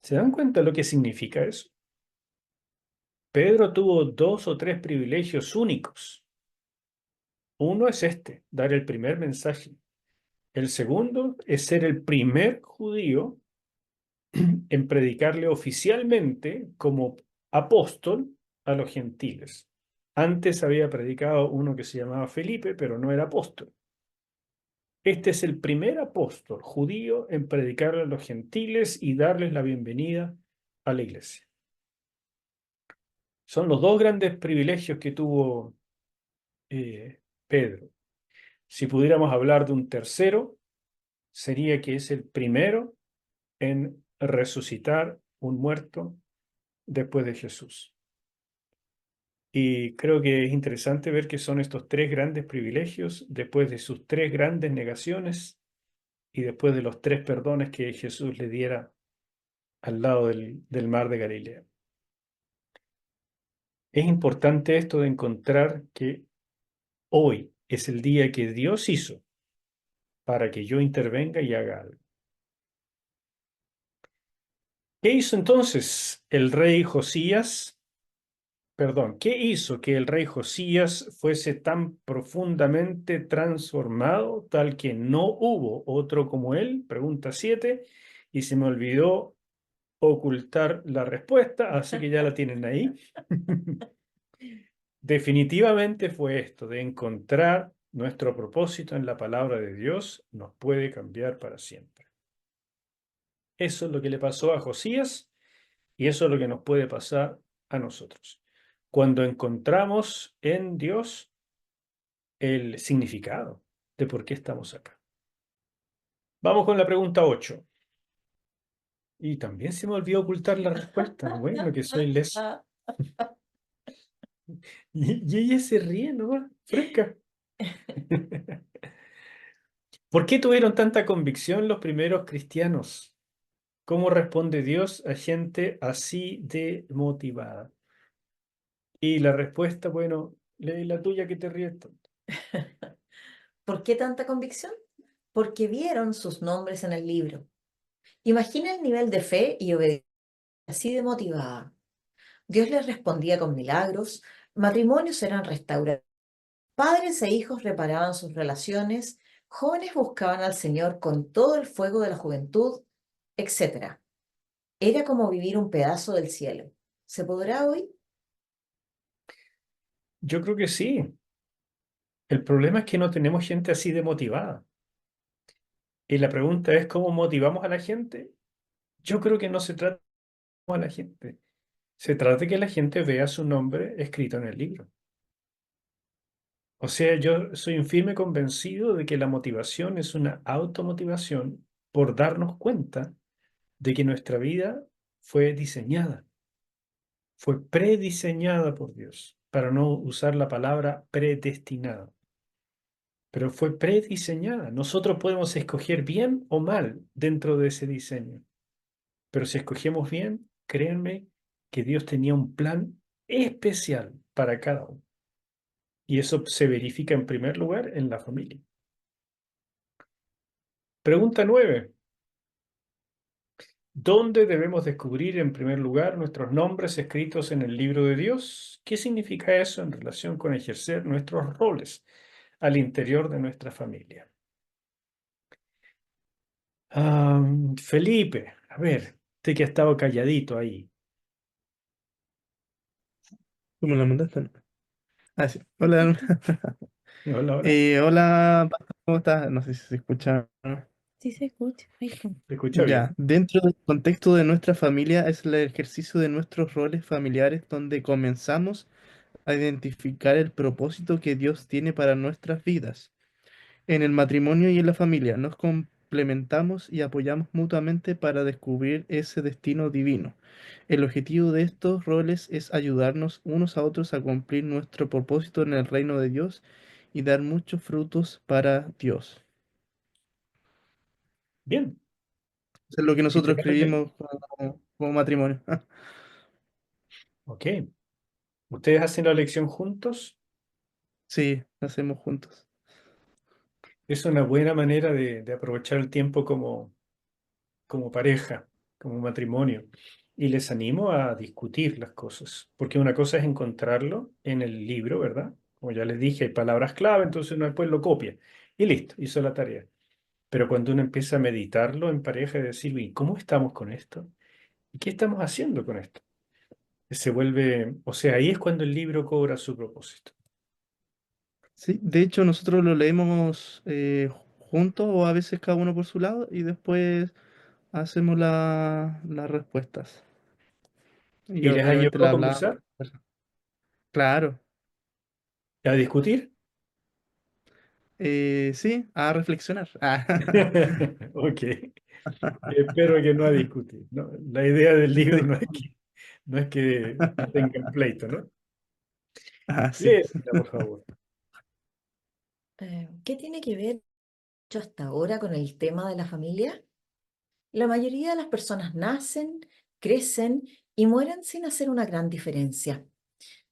¿Se dan cuenta lo que significa eso? Pedro tuvo 2 o 3 privilegios únicos. Uno es este, dar el primer mensaje. El segundo es ser el primer judío en predicarle oficialmente como apóstol a los gentiles. Antes había predicado uno que se llamaba Felipe, pero no era apóstol. Este es el primer apóstol judío en predicarle a los gentiles y darles la bienvenida a la iglesia. Son los 2 grandes privilegios que tuvo Pedro. Si pudiéramos hablar de un tercero, sería que es el primero en resucitar un muerto después de Jesús. Y creo que es interesante ver que son estos 3 grandes privilegios después de sus 3 grandes negaciones y después de los 3 perdones que Jesús le diera al lado del mar de Galilea. Es importante esto de encontrar que hoy es el día que Dios hizo para que yo intervenga y haga algo. ¿Qué hizo entonces el rey Josías? Perdón, ¿qué hizo que el rey Josías fuese tan profundamente transformado, tal que no hubo otro como él? Pregunta 7, y se me olvidó ocultar la respuesta, así que ya la tienen ahí. Definitivamente fue esto, de encontrar nuestro propósito en la palabra de Dios, nos puede cambiar para siempre. Eso es lo que le pasó a Josías y eso es lo que nos puede pasar a nosotros. Cuando encontramos en Dios el significado de por qué estamos acá. Vamos con la pregunta 8. Y también se me olvidó ocultar la respuesta. Bueno, que soy leso. Y ella se ríe, ¿no? Fresca. ¿Por qué tuvieron tanta convicción los primeros cristianos? ¿Cómo responde Dios a gente así de motivada? Y la respuesta, bueno, lee la tuya que te ríes tanto. ¿Por qué tanta convicción? Porque vieron sus nombres en el libro. Imagina el nivel de fe y obediencia así de motivada. Dios les respondía con milagros, matrimonios eran restaurados, padres e hijos reparaban sus relaciones, jóvenes buscaban al Señor con todo el fuego de la juventud, etc. Era como vivir un pedazo del cielo. ¿Se podrá hoy? Yo creo que sí. El problema es que no tenemos gente así de motivada. Y la pregunta es, ¿cómo motivamos a la gente? Yo creo que no se trata de a la gente. Se trata de que la gente vea su nombre escrito en el libro. O sea, yo soy un firme convencido de que la motivación es una automotivación por darnos cuenta de que nuestra vida fue diseñada, fue prediseñada por Dios, para no usar la palabra predestinada, pero fue prediseñada. Nosotros podemos escoger bien o mal dentro de ese diseño, pero si escogemos bien, créanme que Dios tenía un plan especial para cada uno. Y eso se verifica en primer lugar en la familia. Pregunta 9. ¿Dónde debemos descubrir en primer lugar nuestros nombres escritos en el libro de Dios? ¿Qué significa eso en relación con ejercer nuestros roles al interior de nuestra familia? Felipe, a ver, usted que ha estado calladito ahí. ¿Tú me la mandaste? ¿No? Ah, sí. Hola. Hola, hola. Hola, Pastor, ¿cómo estás? No sé si se escucha. Sí se escucha. Ay, ¿Se escucha Ya, bien? dentro del contexto de nuestra familia es el ejercicio de nuestros roles familiares donde comenzamos a identificar el propósito que Dios tiene para nuestras vidas. En el matrimonio y en la familia nos complementamos y apoyamos mutuamente para descubrir ese destino divino. El objetivo de estos roles es ayudarnos unos a otros a cumplir nuestro propósito en el reino de Dios y dar muchos frutos para Dios. Bien. Eso es lo que ¿Y te nosotros parece? escribimos como matrimonio. Ok. ¿Ustedes hacen la lección juntos? Sí, lo hacemos juntos. Es una buena manera de aprovechar el tiempo como pareja, como matrimonio. Y les animo a discutir las cosas, porque una cosa es encontrarlo en el libro, ¿verdad? Como ya les dije, hay palabras clave, entonces uno después lo copia y listo, hizo la tarea. Pero cuando uno empieza a meditarlo en pareja y decir, ¿y cómo estamos con esto? ¿Y qué estamos haciendo con esto? Se vuelve, o sea, ahí es cuando el libro cobra su propósito. Sí, de hecho nosotros lo leemos juntos o a veces cada uno por su lado y después hacemos las respuestas. Y ¿Y les ha obviamente llevado la a hablamos. conversar? Claro, ¿A discutir? sí, a reflexionar. Ah, Ok. Espero que no a discutir, ¿no? La idea del libro sí. no es que tengan pleito, ¿no? Ah, sí. Léesela, por favor. ¿Qué tiene que ver hecho hasta ahora con el tema de la familia? La mayoría de las personas nacen, crecen y mueren sin hacer una gran diferencia,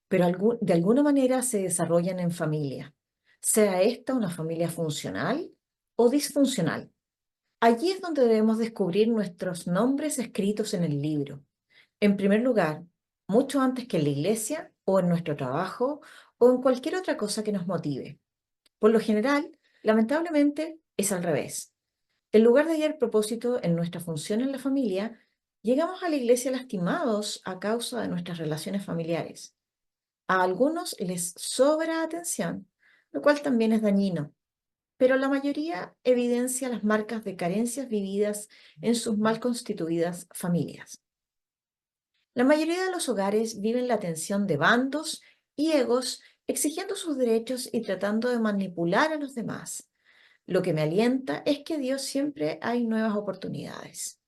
pero de alguna manera se desarrollan en familia, sea esta una familia funcional o disfuncional. Allí es donde debemos descubrir nuestros nombres escritos en el libro. En primer lugar, mucho antes que en la iglesia o en nuestro trabajo o en cualquier otra cosa que nos motive. Por lo general, lamentablemente, es al revés. En lugar de hallar propósito en nuestra función en la familia, llegamos a la iglesia lastimados a causa de nuestras relaciones familiares. A algunos les sobra atención, lo cual también es dañino, pero la mayoría evidencia las marcas de carencias vividas en sus mal constituidas familias. La mayoría de los hogares viven la tensión de bandos y egos exigiendo sus derechos y tratando de manipular a los demás. Lo que me alienta es que Dios siempre hay nuevas oportunidades.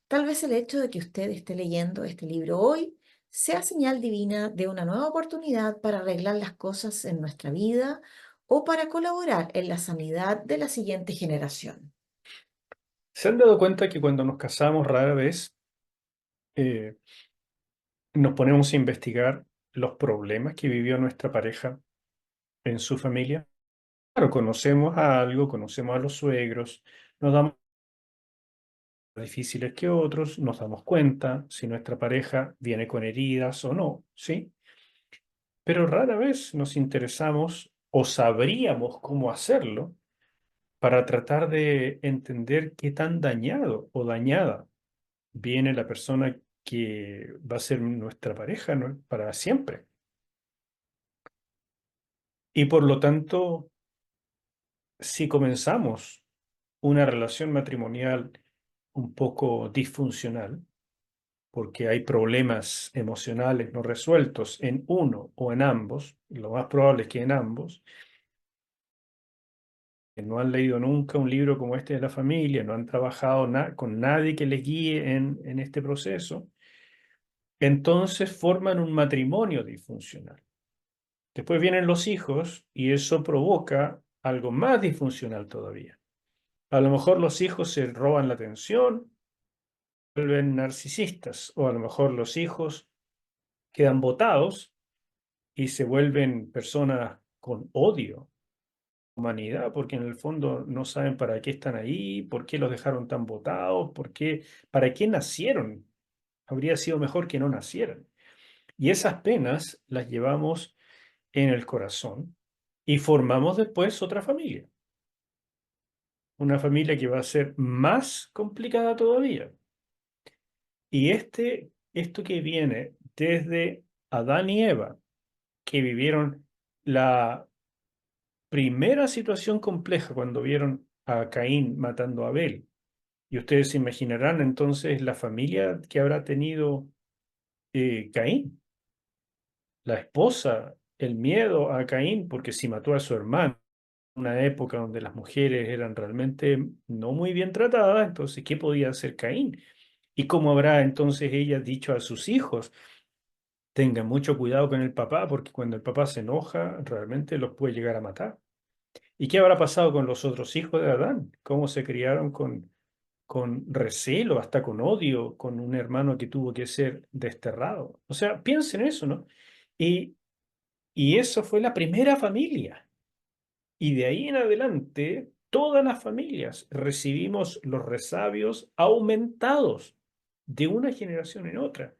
Tal vez el hecho de que usted esté leyendo este libro hoy sea señal divina de una nueva oportunidad para arreglar las cosas en nuestra vida o para colaborar en la sanidad de la siguiente generación. ¿Se han dado cuenta que cuando nos casamos rara vez eh, nos ponemos a investigar los problemas que vivió nuestra pareja en su familia? Claro, conocemos a algo, conocemos a los suegros, nos damos difíciles que otros, nos damos cuenta si nuestra pareja viene con heridas o no, ¿sí? Pero rara vez nos interesamos o sabríamos cómo hacerlo para tratar de entender qué tan dañado o dañada viene la persona que va a ser nuestra pareja, ¿no? Para siempre. Y por lo tanto, si comenzamos una relación matrimonial un poco disfuncional, porque hay problemas emocionales no resueltos en uno o en ambos, y lo más probable es que en ambos, que no han leído nunca un libro como este de la familia, no han trabajado con nadie que les guíe en este proceso, entonces forman un matrimonio disfuncional. Después vienen los hijos y eso provoca algo más disfuncional todavía. A lo mejor los hijos se roban la atención, vuelven narcisistas, o a lo mejor los hijos quedan botados y se vuelven personas con odio, humanidad, porque en el fondo no saben para qué están ahí, por qué los dejaron tan botados, para qué nacieron. Habría sido mejor que no nacieran. Y esas penas las llevamos en el corazón y formamos después otra familia. Una familia que va a ser más complicada todavía. Y esto que viene desde Adán y Eva, que vivieron la primera situación compleja cuando vieron a Caín matando a Abel. Y ustedes se imaginarán entonces la familia que habrá tenido Caín, la esposa, el miedo a Caín, porque si mató a su hermano, una época donde las mujeres eran realmente no muy bien tratadas, entonces, ¿qué podía hacer Caín? ¿Y cómo habrá entonces ella dicho a sus hijos? Tengan mucho cuidado con el papá, porque cuando el papá se enoja, realmente los puede llegar a matar. ¿Y qué habrá pasado con los otros hijos de Adán? ¿Cómo se criaron con recelo, hasta con odio, con un hermano que tuvo que ser desterrado? O sea, piensen eso, ¿no? Y, y eso fue la primera familia. Y de ahí en adelante, todas las familias recibimos los resabios aumentados de una generación en otra.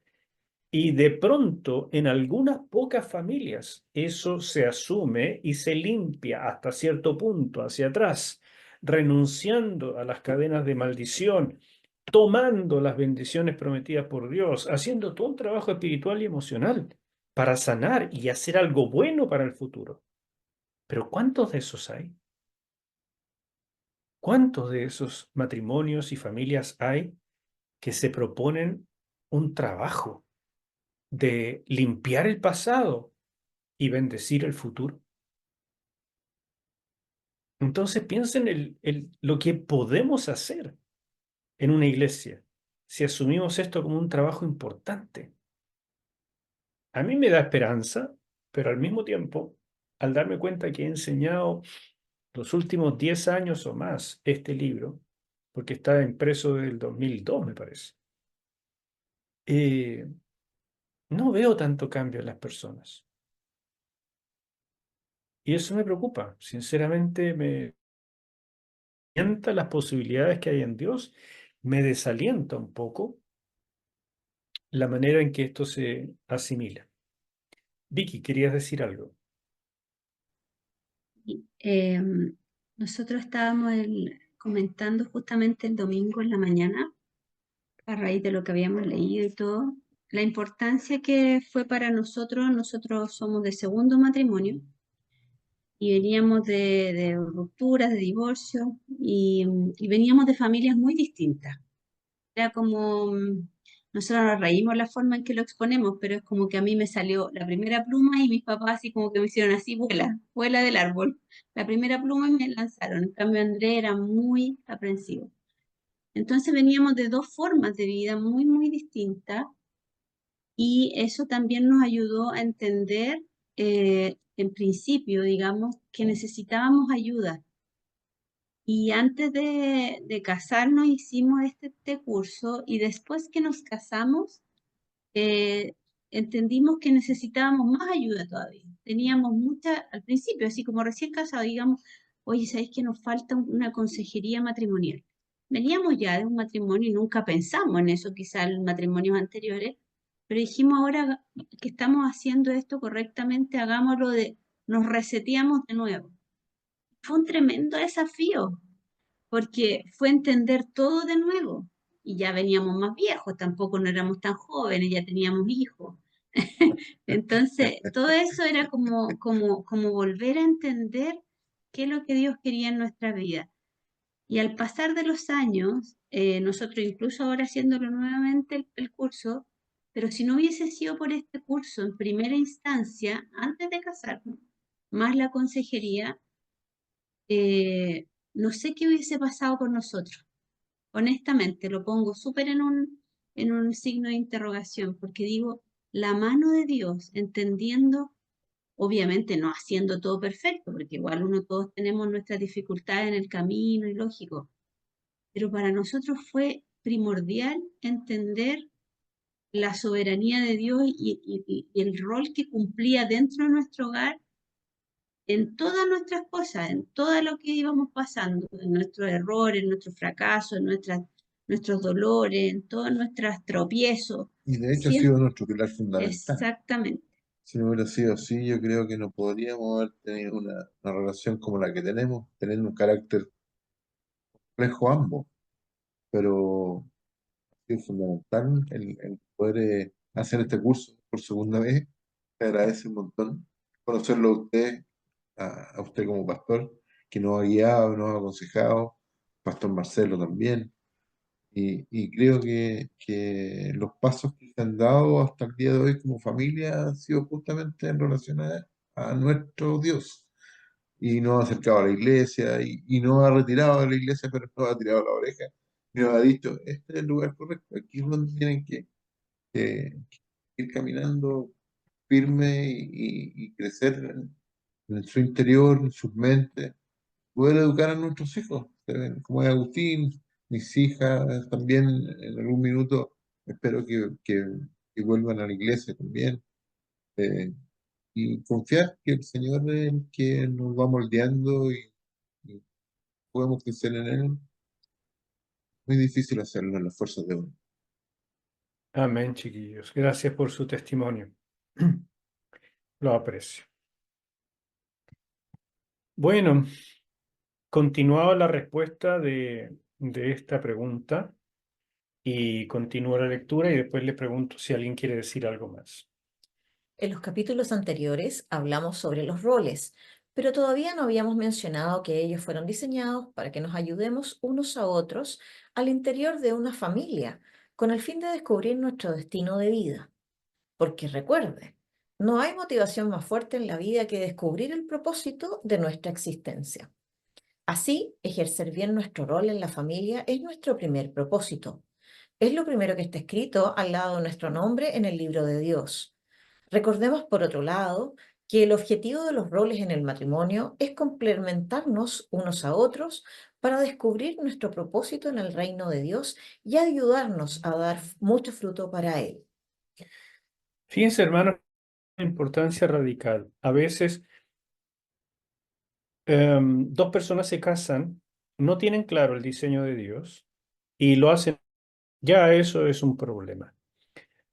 Y de pronto, en algunas pocas familias, eso se asume y se limpia hasta cierto punto hacia atrás, renunciando a las cadenas de maldición, tomando las bendiciones prometidas por Dios, haciendo todo un trabajo espiritual y emocional para sanar y hacer algo bueno para el futuro. Pero ¿cuántos de esos hay? ¿Cuántos de esos matrimonios y familias hay que se proponen un trabajo de limpiar el pasado y bendecir el futuro? Entonces piensen lo que podemos hacer en una iglesia si asumimos esto como un trabajo importante. A mí me da esperanza, pero al mismo tiempo, al darme cuenta que he enseñado los últimos 10 años o más este libro, porque está impreso desde el 2002, me parece, eh, no veo tanto cambio en las personas. Y eso me preocupa. Sinceramente, me alienta las posibilidades que hay en Dios, me desalienta un poco la manera en que esto se asimila. Vicky, ¿querías decir algo? Y, nosotros estábamos comentando justamente el domingo en la mañana, a raíz de lo que habíamos leído y todo, la importancia que fue para nosotros. Nosotros somos de segundo matrimonio y veníamos de rupturas, de divorcio y veníamos de familias muy distintas. Era como, nosotros nos reímos la forma en que lo exponemos, pero es como que a mí me salió la primera pluma y mis papás así como que me hicieron así, vuela, vuela del árbol. La primera pluma y me lanzaron. En cambio, André era muy aprensivo. Entonces veníamos de dos formas de vida muy, muy distintas y eso también nos ayudó a entender, en principio, digamos, que necesitábamos ayuda. Y antes de casarnos hicimos este curso y después que nos casamos, eh, entendimos que necesitábamos más ayuda todavía. Teníamos mucha, al principio, así como recién casados, digamos, oye, ¿sabéis que nos falta una consejería matrimonial? Veníamos ya de un matrimonio y nunca pensamos en eso, quizás en matrimonios anteriores, pero dijimos ahora que estamos haciendo esto correctamente, hagámoslo nos reseteamos de nuevo. Fue un tremendo desafío, porque fue entender todo de nuevo. Y ya veníamos más viejos, tampoco no éramos tan jóvenes, ya teníamos hijos. Entonces, todo eso era como volver a entender qué es lo que Dios quería en nuestra vida. Y al pasar de los años, nosotros incluso ahora haciéndolo nuevamente el curso, pero si no hubiese sido por este curso en primera instancia, antes de casarnos, más la consejería, no sé qué hubiese pasado con nosotros. Honestamente, lo pongo súper en un signo de interrogación, porque digo, la mano de Dios, entendiendo, obviamente no haciendo todo perfecto, porque igual todos tenemos nuestras dificultades en el camino y lógico, pero para nosotros fue primordial entender la soberanía de Dios y el rol que cumplía dentro de nuestro hogar en todas nuestras cosas, en todo lo que íbamos pasando, en nuestros errores, en nuestros fracasos, en nuestros dolores, en todos nuestros tropiezos. Y de hecho ha Siempre, sido nuestro pilar fundamental. exactamente, Si no hubiera sido así, yo creo que no podríamos haber tenido una relación como la que tenemos, teniendo un carácter complejo ambos, pero ha sido fundamental el poder hacer este curso por segunda vez. Te agradece un montón conocerlo a usted, a usted como pastor, que nos ha guiado, nos ha aconsejado, Pastor Marcelo también. Y creo que los pasos que se han dado hasta el día de hoy como familia han sido justamente en relación a nuestro Dios. Y nos ha acercado a la iglesia y nos ha retirado de la iglesia, pero nos ha tirado la oreja y nos ha dicho, este es el lugar correcto, aquí es donde tienen que ir caminando firme y crecer en su interior, en sus mentes, poder educar a nuestros hijos, como es Agustín, mis hijas también en algún minuto espero que vuelvan a la iglesia también, y confiar que el Señor es el que nos va moldeando y podemos crecer en Él. Muy difícil hacerlo en las fuerzas de uno. Amén, chiquillos. Gracias por su testimonio. Lo aprecio. Bueno, continuaba la respuesta de esta pregunta y continúo la lectura y después le pregunto si alguien quiere decir algo más. En los capítulos anteriores hablamos sobre los roles, pero todavía no habíamos mencionado que ellos fueron diseñados para que nos ayudemos unos a otros al interior de una familia, con el fin de descubrir nuestro destino de vida. Porque recuerde, no hay motivación más fuerte en la vida que descubrir el propósito de nuestra existencia. Así, ejercer bien nuestro rol en la familia es nuestro primer propósito. Es lo primero que está escrito al lado de nuestro nombre en el libro de Dios. Recordemos, por otro lado, que el objetivo de los roles en el matrimonio es complementarnos unos a otros para descubrir nuestro propósito en el reino de Dios y ayudarnos a dar mucho fruto para Él. Fíjense, hermanos, la importancia radical. A veces dos personas se casan, no tienen claro el diseño de Dios y lo hacen. Ya eso es un problema.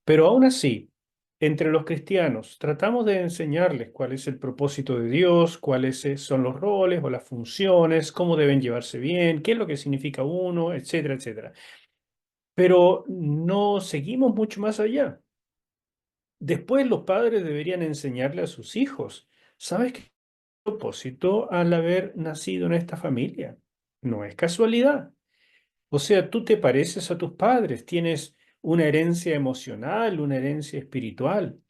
Pero aún así, entre los cristianos, tratamos de enseñarles cuál es el propósito de Dios, cuáles son los roles o las funciones, cómo deben llevarse bien, qué es lo que significa uno, etcétera, etcétera. Pero no seguimos mucho más allá. Después los padres deberían enseñarle a sus hijos, ¿sabes qué propósito al haber nacido en esta familia? No es casualidad. O sea, tú te pareces a tus padres, tienes una herencia emocional, una herencia espiritual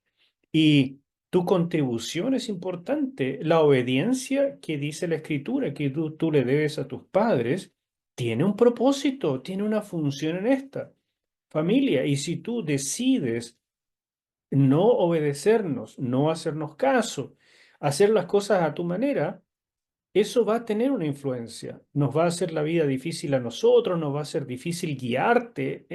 y tu contribución es importante. La obediencia que dice la Escritura que tú le debes a tus padres tiene un propósito, tiene una función en esta familia. Y si tú decides no obedecernos, no hacernos caso, hacer las cosas a tu manera, eso va a tener una influencia. Nos va a hacer la vida difícil a nosotros, nos va a hacer difícil guiarte,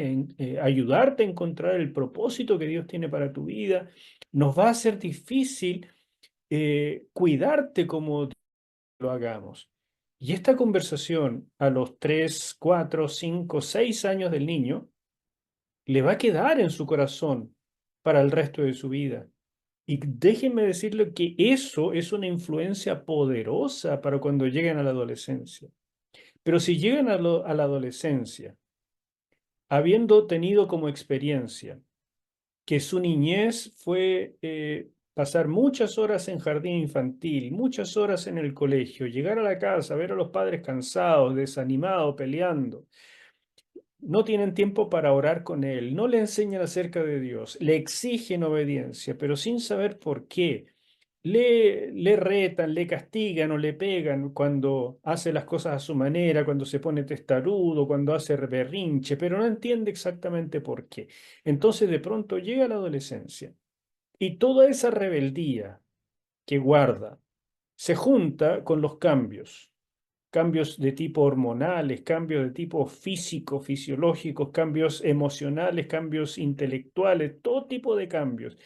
ayudarte a encontrar el propósito que Dios tiene para tu vida. Nos va a hacer difícil cuidarte como lo hagamos. Y esta conversación a los 3, 4, 5, 6 años del niño le va a quedar en su corazón para el resto de su vida. Y déjenme decirle que eso es una influencia poderosa para cuando lleguen a la adolescencia. Pero si llegan a la adolescencia, habiendo tenido como experiencia que su niñez fue pasar muchas horas en jardín infantil, muchas horas en el colegio, llegar a la casa, ver a los padres cansados, desanimados, peleando, no tienen tiempo para orar con él, no le enseñan acerca de Dios, le exigen obediencia, pero sin saber por qué. Le retan, le castigan o le pegan cuando hace las cosas a su manera, cuando se pone testarudo, cuando hace berrinche, pero no entiende exactamente por qué. Entonces de pronto llega la adolescencia y toda esa rebeldía que guarda se junta con los cambios de tipo hormonales, cambios de tipo físico, fisiológicos, cambios emocionales, cambios intelectuales, todo tipo de cambios.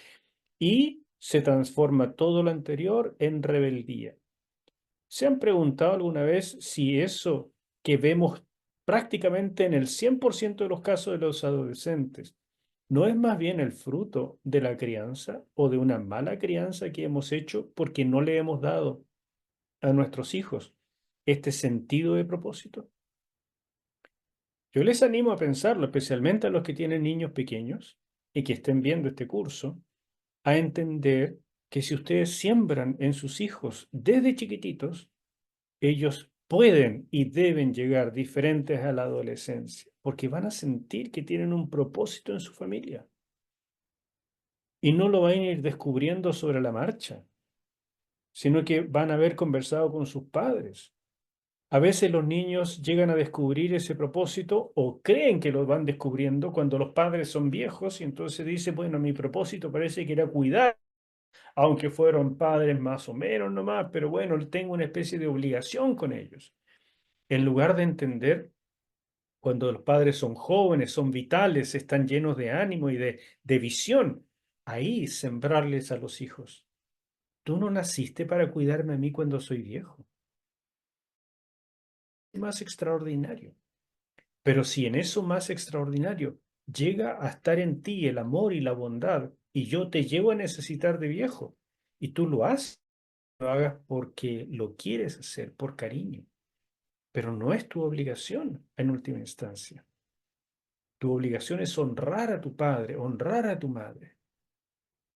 Y se transforma todo lo anterior en rebeldía. ¿Se han preguntado alguna vez si eso que vemos prácticamente en el 100% de los casos de los adolescentes no es más bien el fruto de la crianza o de una mala crianza que hemos hecho porque no le hemos dado a nuestros hijos este sentido de propósito? Yo les animo a pensarlo, especialmente a los que tienen niños pequeños y que estén viendo este curso, a entender que si ustedes siembran en sus hijos desde chiquititos, ellos pueden y deben llegar diferentes a la adolescencia, porque van a sentir que tienen un propósito en su familia y no lo van a ir descubriendo sobre la marcha, sino que van a haber conversado con sus padres. A veces los niños llegan a descubrir ese propósito o creen que lo van descubriendo cuando los padres son viejos y entonces dice, bueno, mi propósito parece que era cuidar, aunque fueron padres más o menos nomás, pero bueno, tengo una especie de obligación con ellos. En lugar de entender cuando los padres son jóvenes, son vitales, están llenos de ánimo y de visión, ahí sembrarles a los hijos. Tú no naciste para cuidarme a mí cuando soy viejo. Más extraordinario. Pero si en eso más extraordinario llega a estar en ti el amor y la bondad, y yo te llevo a necesitar de viejo, y tú lo haces, lo hagas porque lo quieres hacer, por cariño, pero no es tu obligación en última instancia. Tu obligación es honrar a tu padre, honrar a tu madre.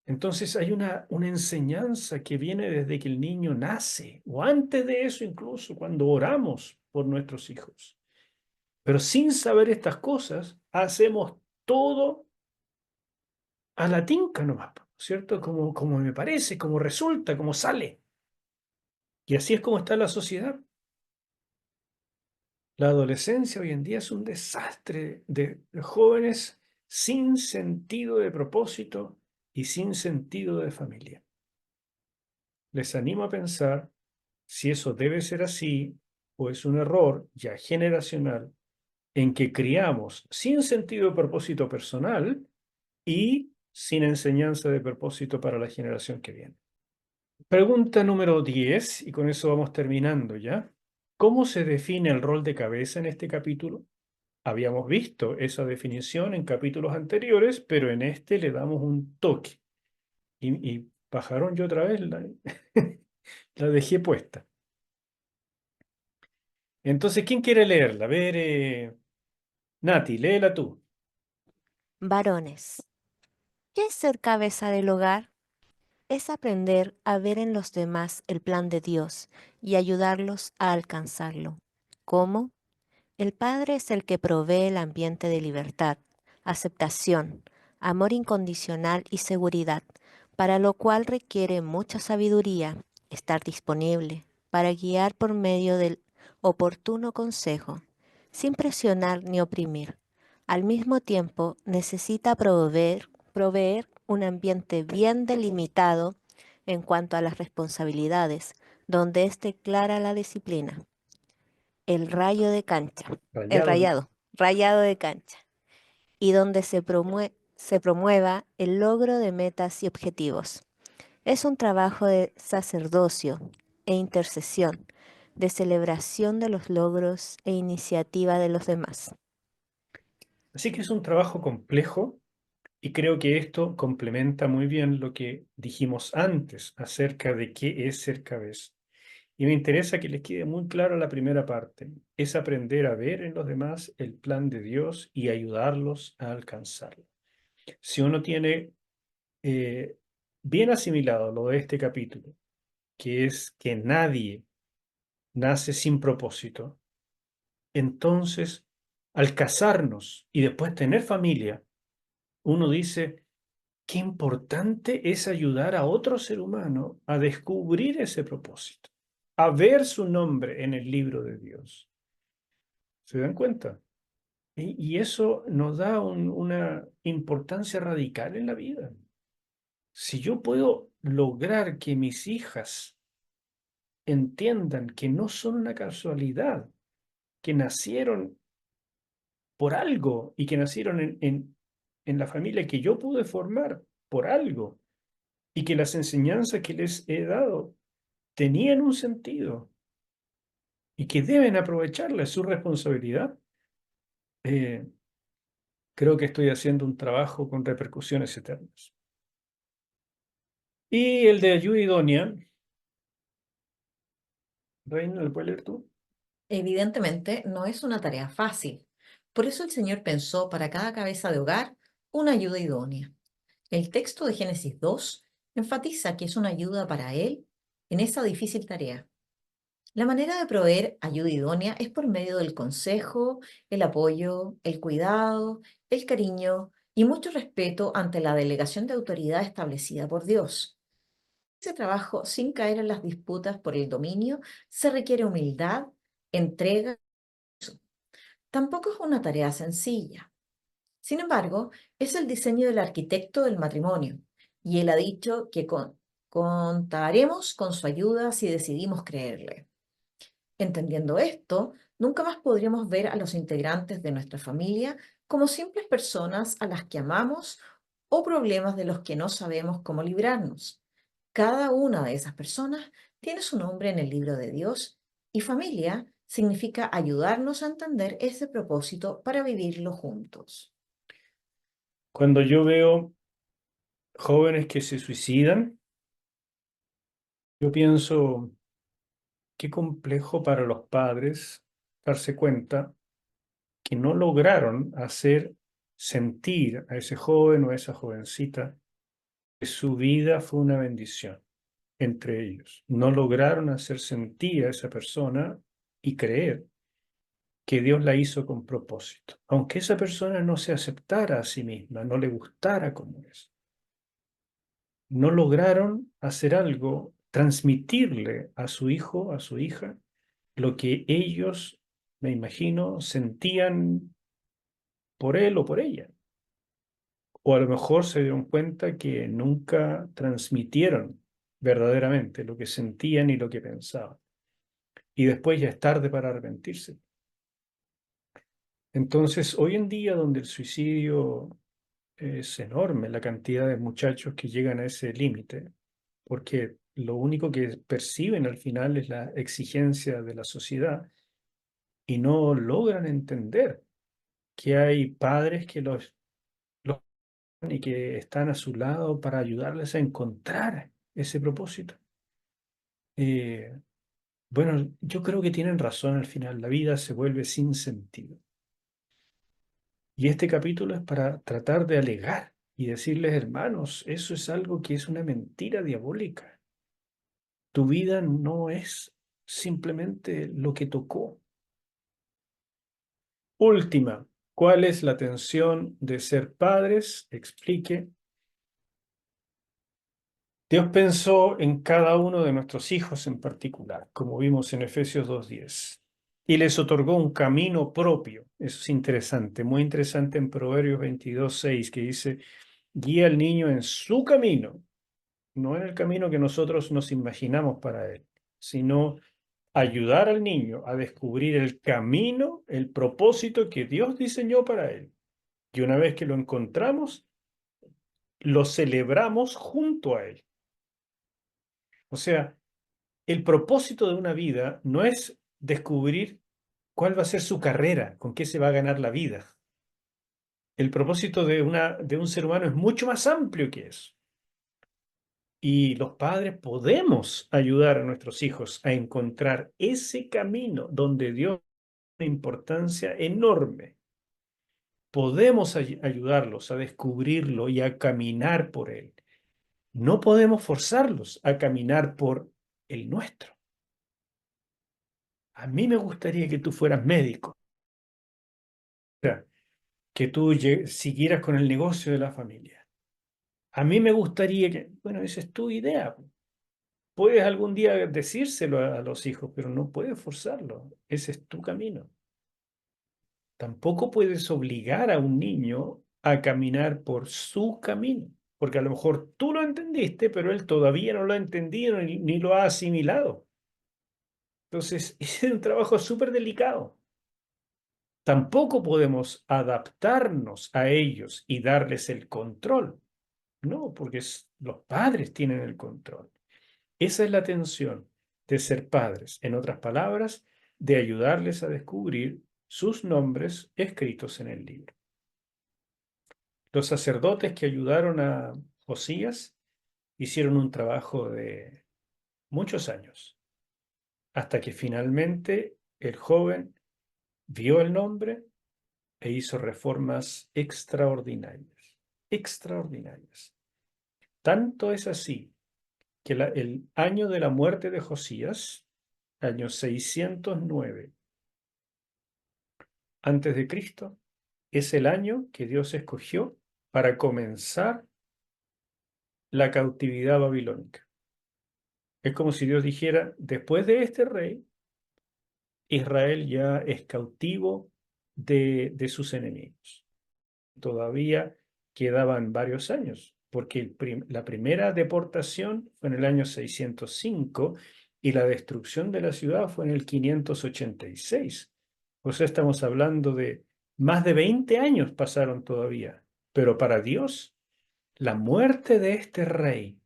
Entonces hay una enseñanza que viene desde que el niño nace, o antes de eso incluso, cuando oramos por nuestros hijos. Pero sin saber estas cosas, hacemos todo a la tinca nomás, ¿cierto? Como me parece, como resulta, como sale. Y así es como está la sociedad. La adolescencia hoy en día es un desastre de jóvenes sin sentido de propósito y sin sentido de familia. Les animo a pensar si eso debe ser así o es un error ya generacional en que criamos sin sentido de propósito personal y sin enseñanza de propósito para la generación que viene. Pregunta número 10, y con eso vamos terminando ya. ¿Cómo se define el rol de cabeza en este capítulo? Habíamos visto esa definición en capítulos anteriores, pero en este le damos un toque. Y bajaron yo otra vez, la dejé puesta. Entonces, ¿quién quiere leerla? A ver, Nati, léela tú. Varones, ¿qué es ser cabeza del hogar? Es aprender a ver en los demás el plan de Dios y ayudarlos a alcanzarlo. ¿Cómo? El Padre es el que provee el ambiente de libertad, aceptación, amor incondicional y seguridad, para lo cual requiere mucha sabiduría, estar disponible para guiar por medio del oportuno consejo, sin presionar ni oprimir. Al mismo tiempo, necesita proveer un ambiente bien delimitado en cuanto a las responsabilidades, donde esté clara la disciplina. El rayo de cancha, el Rayado. rayado de cancha, y donde se promueva el logro de metas y objetivos. Es un trabajo de sacerdocio e intercesión, de celebración de los logros e iniciativa de los demás. Así que es un trabajo complejo y creo que esto complementa muy bien lo que dijimos antes acerca de qué es ser cabeza. Y me interesa que les quede muy claro la primera parte. Es aprender a ver en los demás el plan de Dios y ayudarlos a alcanzarlo. Si uno tiene bien asimilado lo de este capítulo, que es que nadie nace sin propósito, entonces al casarnos y después tener familia, uno dice, qué importante es ayudar a otro ser humano a descubrir ese propósito, a ver su nombre en el libro de Dios. ¿Se dan cuenta? Y eso nos da una importancia radical en la vida. Si yo puedo lograr que mis hijas entiendan que no son una casualidad, que nacieron por algo y que nacieron en la familia que yo pude formar por algo y que las enseñanzas que les he dado tenían un sentido y que deben aprovecharla, su responsabilidad, eh, creo que estoy haciendo un trabajo con repercusiones eternas. Y el de ayuda idónea, Reina, ¿lo puedes leer tú? Evidentemente, no es una tarea fácil. Por eso el Señor pensó para cada cabeza de hogar una ayuda idónea. El texto de Génesis 2 enfatiza que es una ayuda para él en esa difícil tarea. La manera de proveer ayuda idónea es por medio del consejo, el apoyo, el cuidado, el cariño y mucho respeto ante la delegación de autoridad establecida por Dios. Ese trabajo, sin caer en las disputas por el dominio, se requiere humildad, entrega. Tampoco es una tarea sencilla. Sin embargo, es el diseño del arquitecto del matrimonio, y él ha dicho que contaremos con su ayuda si decidimos creerle. Entendiendo esto, nunca más podríamos ver a los integrantes de nuestra familia como simples personas a las que amamos o problemas de los que no sabemos cómo librarnos. Cada una de esas personas tiene su nombre en el libro de Dios y familia significa ayudarnos a entender ese propósito para vivirlo juntos. Cuando yo veo jóvenes que se suicidan, yo pienso, qué complejo para los padres darse cuenta que no lograron hacer sentir a ese joven o a esa jovencita que su vida fue una bendición entre ellos. No lograron hacer sentir a esa persona y creer que Dios la hizo con propósito, aunque esa persona no se aceptara a sí misma, no le gustara como es. No lograron hacer algo, transmitirle a su hijo, a su hija, lo que ellos, me imagino, sentían por él o por ella. O a lo mejor se dieron cuenta que nunca transmitieron verdaderamente lo que sentían y lo que pensaban. Y después ya es tarde para arrepentirse. Entonces, hoy en día, donde el suicidio es enorme, la cantidad de muchachos que llegan a ese límite, porque lo único que perciben al final es la exigencia de la sociedad y no logran entender que hay padres que los y que están a su lado para ayudarles a encontrar ese propósito. Eh, bueno, yo creo que tienen razón al final, la vida se vuelve sin sentido. Y este capítulo es para tratar de alegar y decirles, hermanos, eso es algo que es una mentira diabólica. Tu vida no es simplemente lo que tocó. Última, ¿cuál es la tensión de ser padres? Explique. Dios pensó en cada uno de nuestros hijos en particular, como vimos en Efesios 2:10, y les otorgó un camino propio. Eso es interesante, muy interesante en Proverbios 22:6, que dice, guía al niño en su camino, no en el camino que nosotros nos imaginamos para él, sino ayudar al niño a descubrir el camino, el propósito que Dios diseñó para él. Y una vez que lo encontramos, lo celebramos junto a él. O sea, el propósito de una vida no es descubrir cuál va a ser su carrera, con qué se va a ganar la vida. El propósito de un ser humano es mucho más amplio que eso. Y los padres podemos ayudar a nuestros hijos a encontrar ese camino donde Dios tiene una importancia enorme. Podemos ayudarlos a descubrirlo y a caminar por él. No podemos forzarlos a caminar por el nuestro. A mí me gustaría que tú fueras médico, que tú siguieras con el negocio de la familia. A mí me gustaría que, bueno, esa es tu idea. Puedes algún día decírselo a los hijos, pero no puedes forzarlo. Ese es tu camino. Tampoco puedes obligar a un niño a caminar por su camino, porque a lo mejor tú lo entendiste, pero él todavía no lo ha entendido ni lo ha asimilado. Entonces, ese es un trabajo súper delicado. Tampoco podemos adaptarnos a ellos y darles el control. No, porque los padres tienen el control. Esa es la tensión de ser padres. En otras palabras, de ayudarles a descubrir sus nombres escritos en el libro. Los sacerdotes que ayudaron a Josías hicieron un trabajo de muchos años, hasta que finalmente el joven vio el nombre e hizo reformas extraordinarias, extraordinarias. Tanto es así que el año de la muerte de Josías, año 609 antes de Cristo, es el año que Dios escogió para comenzar la cautividad babilónica. Es como si Dios dijera, después de este rey, Israel ya es cautivo de sus enemigos. Todavía quedaban varios años, porque la primera deportación fue en el año 605 y la destrucción de la ciudad fue en el 586. O sea, estamos hablando de más de 20 años pasaron todavía. Pero para Dios, la muerte de este rey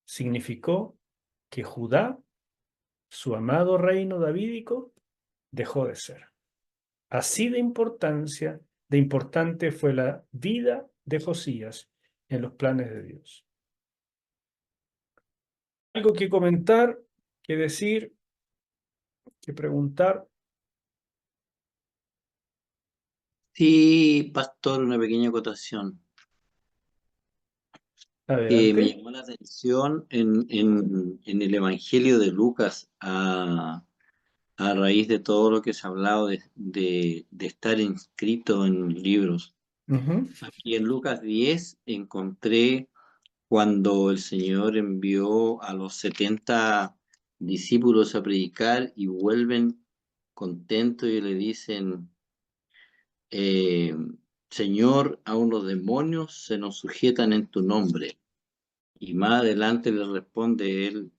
significó que Judá, su amado reino davídico, dejó de ser. Así de importante fue la vida de Josías en los planes de Dios. Algo que comentar, que decir, que preguntar. Sí, pastor, una pequeña acotación. Me Adelante. llamó la atención en el Evangelio de Lucas, a raíz de todo lo que se ha hablado de estar inscrito en libros. Ujú. Aquí en Lucas 10 encontré cuando el Señor envió a los 70 discípulos a predicar y vuelven contentos y le dicen, eh, Señor, aun los demonios se nos sujetan en tu nombre. Y más adelante le responde él,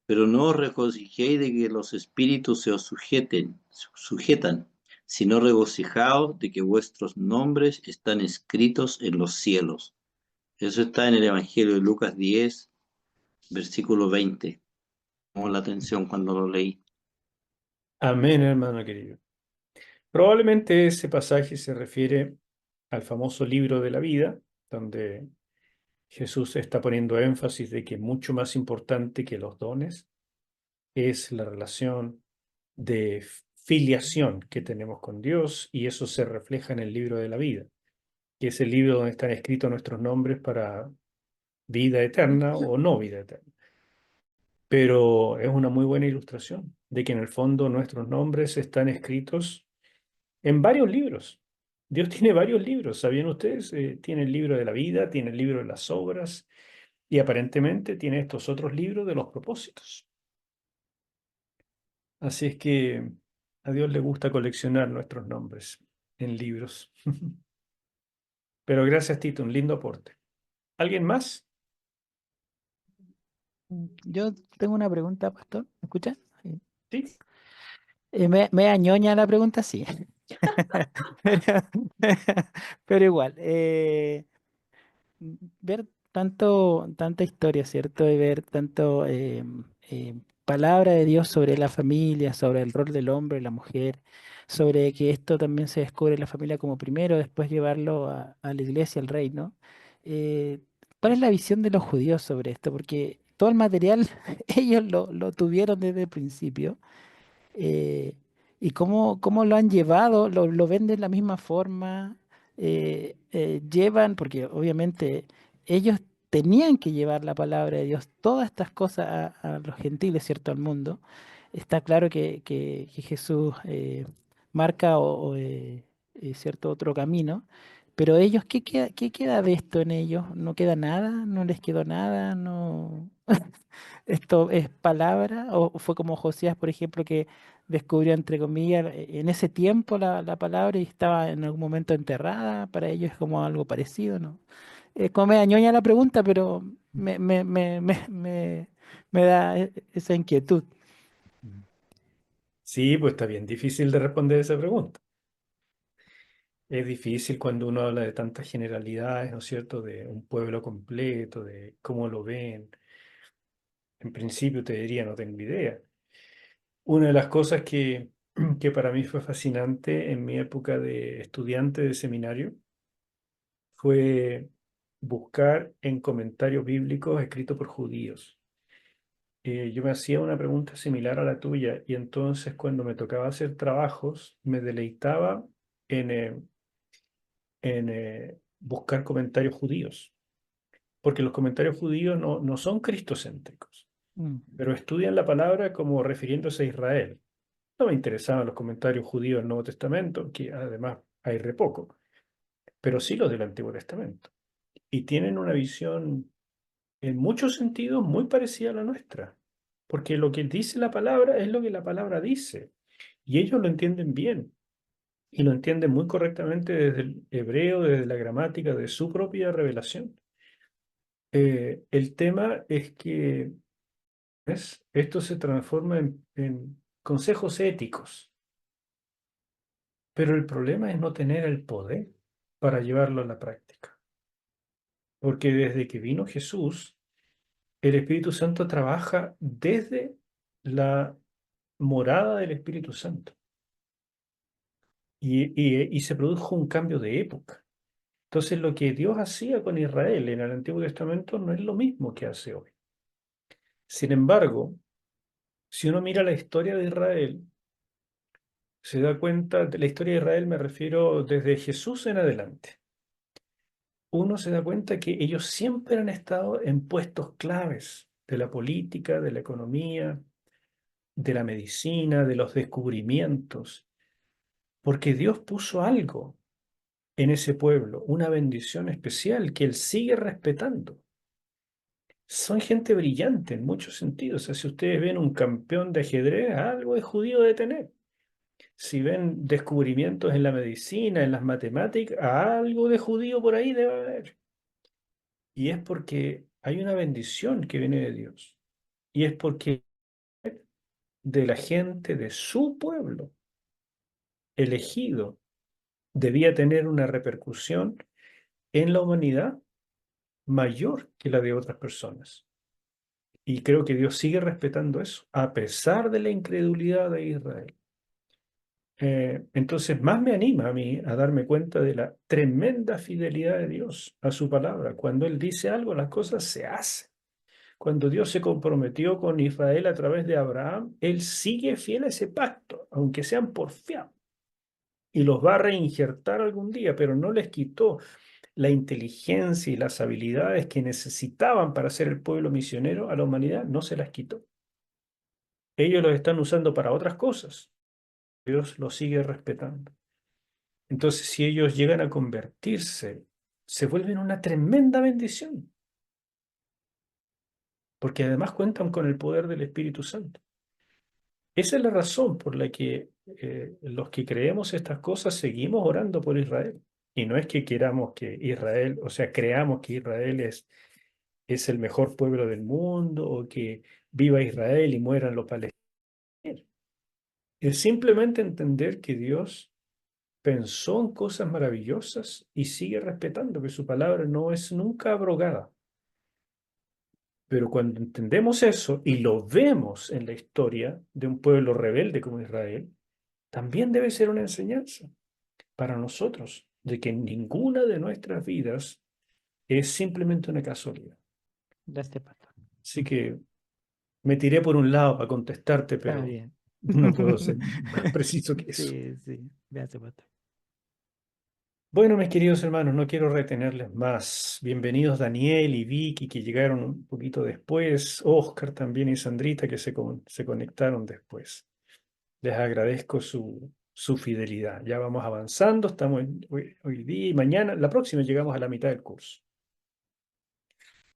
pero no os regocijéis de que los espíritus se os sujetan, sino regocijaos de que vuestros nombres están escritos en los cielos. Eso está en el Evangelio de Lucas 10, versículo 20. Me llamó la atención cuando lo leí. Amén, hermano querido. Probablemente ese pasaje se refiere al famoso libro de la vida, donde Jesús está poniendo énfasis de que mucho más importante que los dones es la relación de filiación que tenemos con Dios, y eso se refleja en el libro de la vida, que es el libro donde están escritos nuestros nombres para vida eterna o no vida eterna. Pero es una muy buena ilustración de que en el fondo nuestros nombres están escritos en varios libros. Dios tiene varios libros, ¿sabían ustedes? Tiene el libro de la vida, tiene el libro de las obras y aparentemente tiene estos otros libros de los propósitos. Así es que a Dios le gusta coleccionar nuestros nombres en libros. Pero gracias, Tito, un lindo aporte. ¿Alguien más? Yo tengo una pregunta, pastor. ¿Me escucha? Sí. Sí. Me añoña la pregunta, sí. Pero, pero igual, ver tanta historia, ¿cierto? Y ver tanto palabra de Dios sobre la familia, sobre el rol del hombre y la mujer, sobre que esto también se descubre en la familia como primero, después llevarlo a la iglesia, al reino. Eh, ¿Cuál es la visión de los judíos sobre esto? Porque todo el material ellos lo tuvieron desde el principio. eh, y cómo lo han llevado, lo ven de la misma forma, llevan, porque obviamente ellos tenían que llevar la palabra de Dios, todas estas cosas a los gentiles, ¿cierto? Al mundo. Está claro que Jesús marca cierto otro camino, pero ellos, qué queda de esto en ellos? ¿No queda nada? ¿No les quedó nada? ¿No? ¿Esto es palabra? ¿O fue como Josías, por ejemplo, que descubrió, entre comillas, en ese tiempo la palabra y estaba en algún momento enterrada? Para ellos es como algo parecido, ¿no? Es como media ñoña la pregunta, pero me da esa inquietud. Sí, pues está bien difícil de responder esa pregunta. Es difícil cuando uno habla de tantas generalidades, ¿no es cierto? De un pueblo completo, de cómo lo ven. En principio te diría, no tengo idea. Una de las cosas que para mí fue fascinante en mi época de estudiante de seminario fue buscar en comentarios bíblicos escritos por judíos. Yo me hacía una pregunta similar a la tuya y entonces cuando me tocaba hacer trabajos me deleitaba en buscar comentarios judíos, porque los comentarios judíos no son cristocéntricos, Mm. pero estudian la palabra como refiriéndose a Israel. No me interesaban los comentarios judíos del Nuevo Testamento, que además hay re poco, pero sí los del Antiguo Testamento. Y tienen una visión en muchos sentidos muy parecida a la nuestra, porque lo que dice la palabra es lo que la palabra dice, y ellos lo entienden bien, y lo entienden muy correctamente desde el hebreo, desde la gramática, de su propia revelación. El tema es que esto se transforma en consejos éticos, pero el problema es no tener el poder para llevarlo a la práctica, porque desde que vino Jesús, el Espíritu Santo trabaja desde la morada del Espíritu Santo y se produjo un cambio de época. Entonces, lo que Dios hacía con Israel en el Antiguo Testamento no es lo mismo que hace hoy. Sin embargo, si uno mira la historia de Israel, se da cuenta, de la historia de Israel me refiero desde Jesús en adelante. Uno se da cuenta que ellos siempre han estado en puestos claves de la política, de la economía, de la medicina, de los descubrimientos, porque Dios puso algo en ese pueblo, una bendición especial que Él sigue respetando. Son gente brillante en muchos sentidos. O sea, si ustedes ven un campeón de ajedrez, algo de judío de tener. Si ven descubrimientos en la medicina, en las matemáticas, algo de judío por ahí debe haber. Y es porque hay una bendición que viene de Dios. Y es porque de la gente de su pueblo elegido debía tener una repercusión en la humanidad mayor que la de otras personas. Y creo que Dios sigue respetando eso, a pesar de la incredulidad de Israel. Entonces, más me anima a mí a darme cuenta de la tremenda fidelidad de Dios a su palabra. Cuando Él dice algo, las cosas se hacen. Cuando Dios se comprometió con Israel a través de Abraham, Él sigue fiel a ese pacto, aunque sean porfiados. Y los va a reinjertar algún día, pero no les quitó la inteligencia y las habilidades que necesitaban para ser el pueblo misionero a la humanidad, no se las quitó. Ellos los están usando para otras cosas. Dios los sigue respetando. Entonces, si ellos llegan a convertirse, se vuelven una tremenda bendición, porque además cuentan con el poder del Espíritu Santo. Esa es la razón por la que los que creemos estas cosas seguimos orando por Israel. Y no es que queramos que Israel, o sea, creamos que Israel es el mejor pueblo del mundo o que viva Israel y mueran los palestinos. Es simplemente entender que Dios pensó en cosas maravillosas y sigue respetando que su palabra no es nunca abrogada. Pero cuando entendemos eso y lo vemos en la historia de un pueblo rebelde como Israel, también debe ser una enseñanza para nosotros de que ninguna de nuestras vidas es simplemente una casualidad. Gracias, pastor. Así que me tiré por un lado para contestarte, Está pero bien. no puedo ser más preciso que eso. Sí, sí. Gracias, pastor. Bueno, mis queridos hermanos, no quiero retenerles más. Bienvenidos Daniel y Vicky, que llegaron un poquito después, Oscar también y Sandrita, que se conectaron después. Les agradezco su fidelidad. Ya vamos avanzando, estamos hoy día y mañana, la próxima llegamos a la mitad del curso.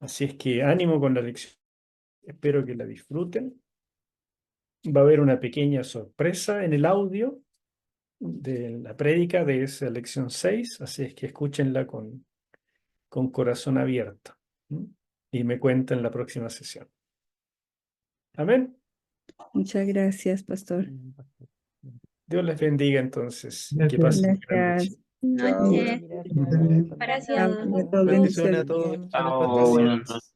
Así es que ánimo con la lección. Espero que la disfruten. Va a haber una pequeña sorpresa en el audio de la prédica de esa lección 6, así es que escúchenla con corazón abierto. ¿Mm? Y me cuentan la próxima sesión. Amén. Muchas gracias, pastor. Dios les bendiga entonces. Que Gracias. pasen buena noche. Gracias. Noches. Gracias. Para Chao, todos. que Dios Bendiciones a bendiciones. todos. Muchas Chao, buenas bendiciones. noches.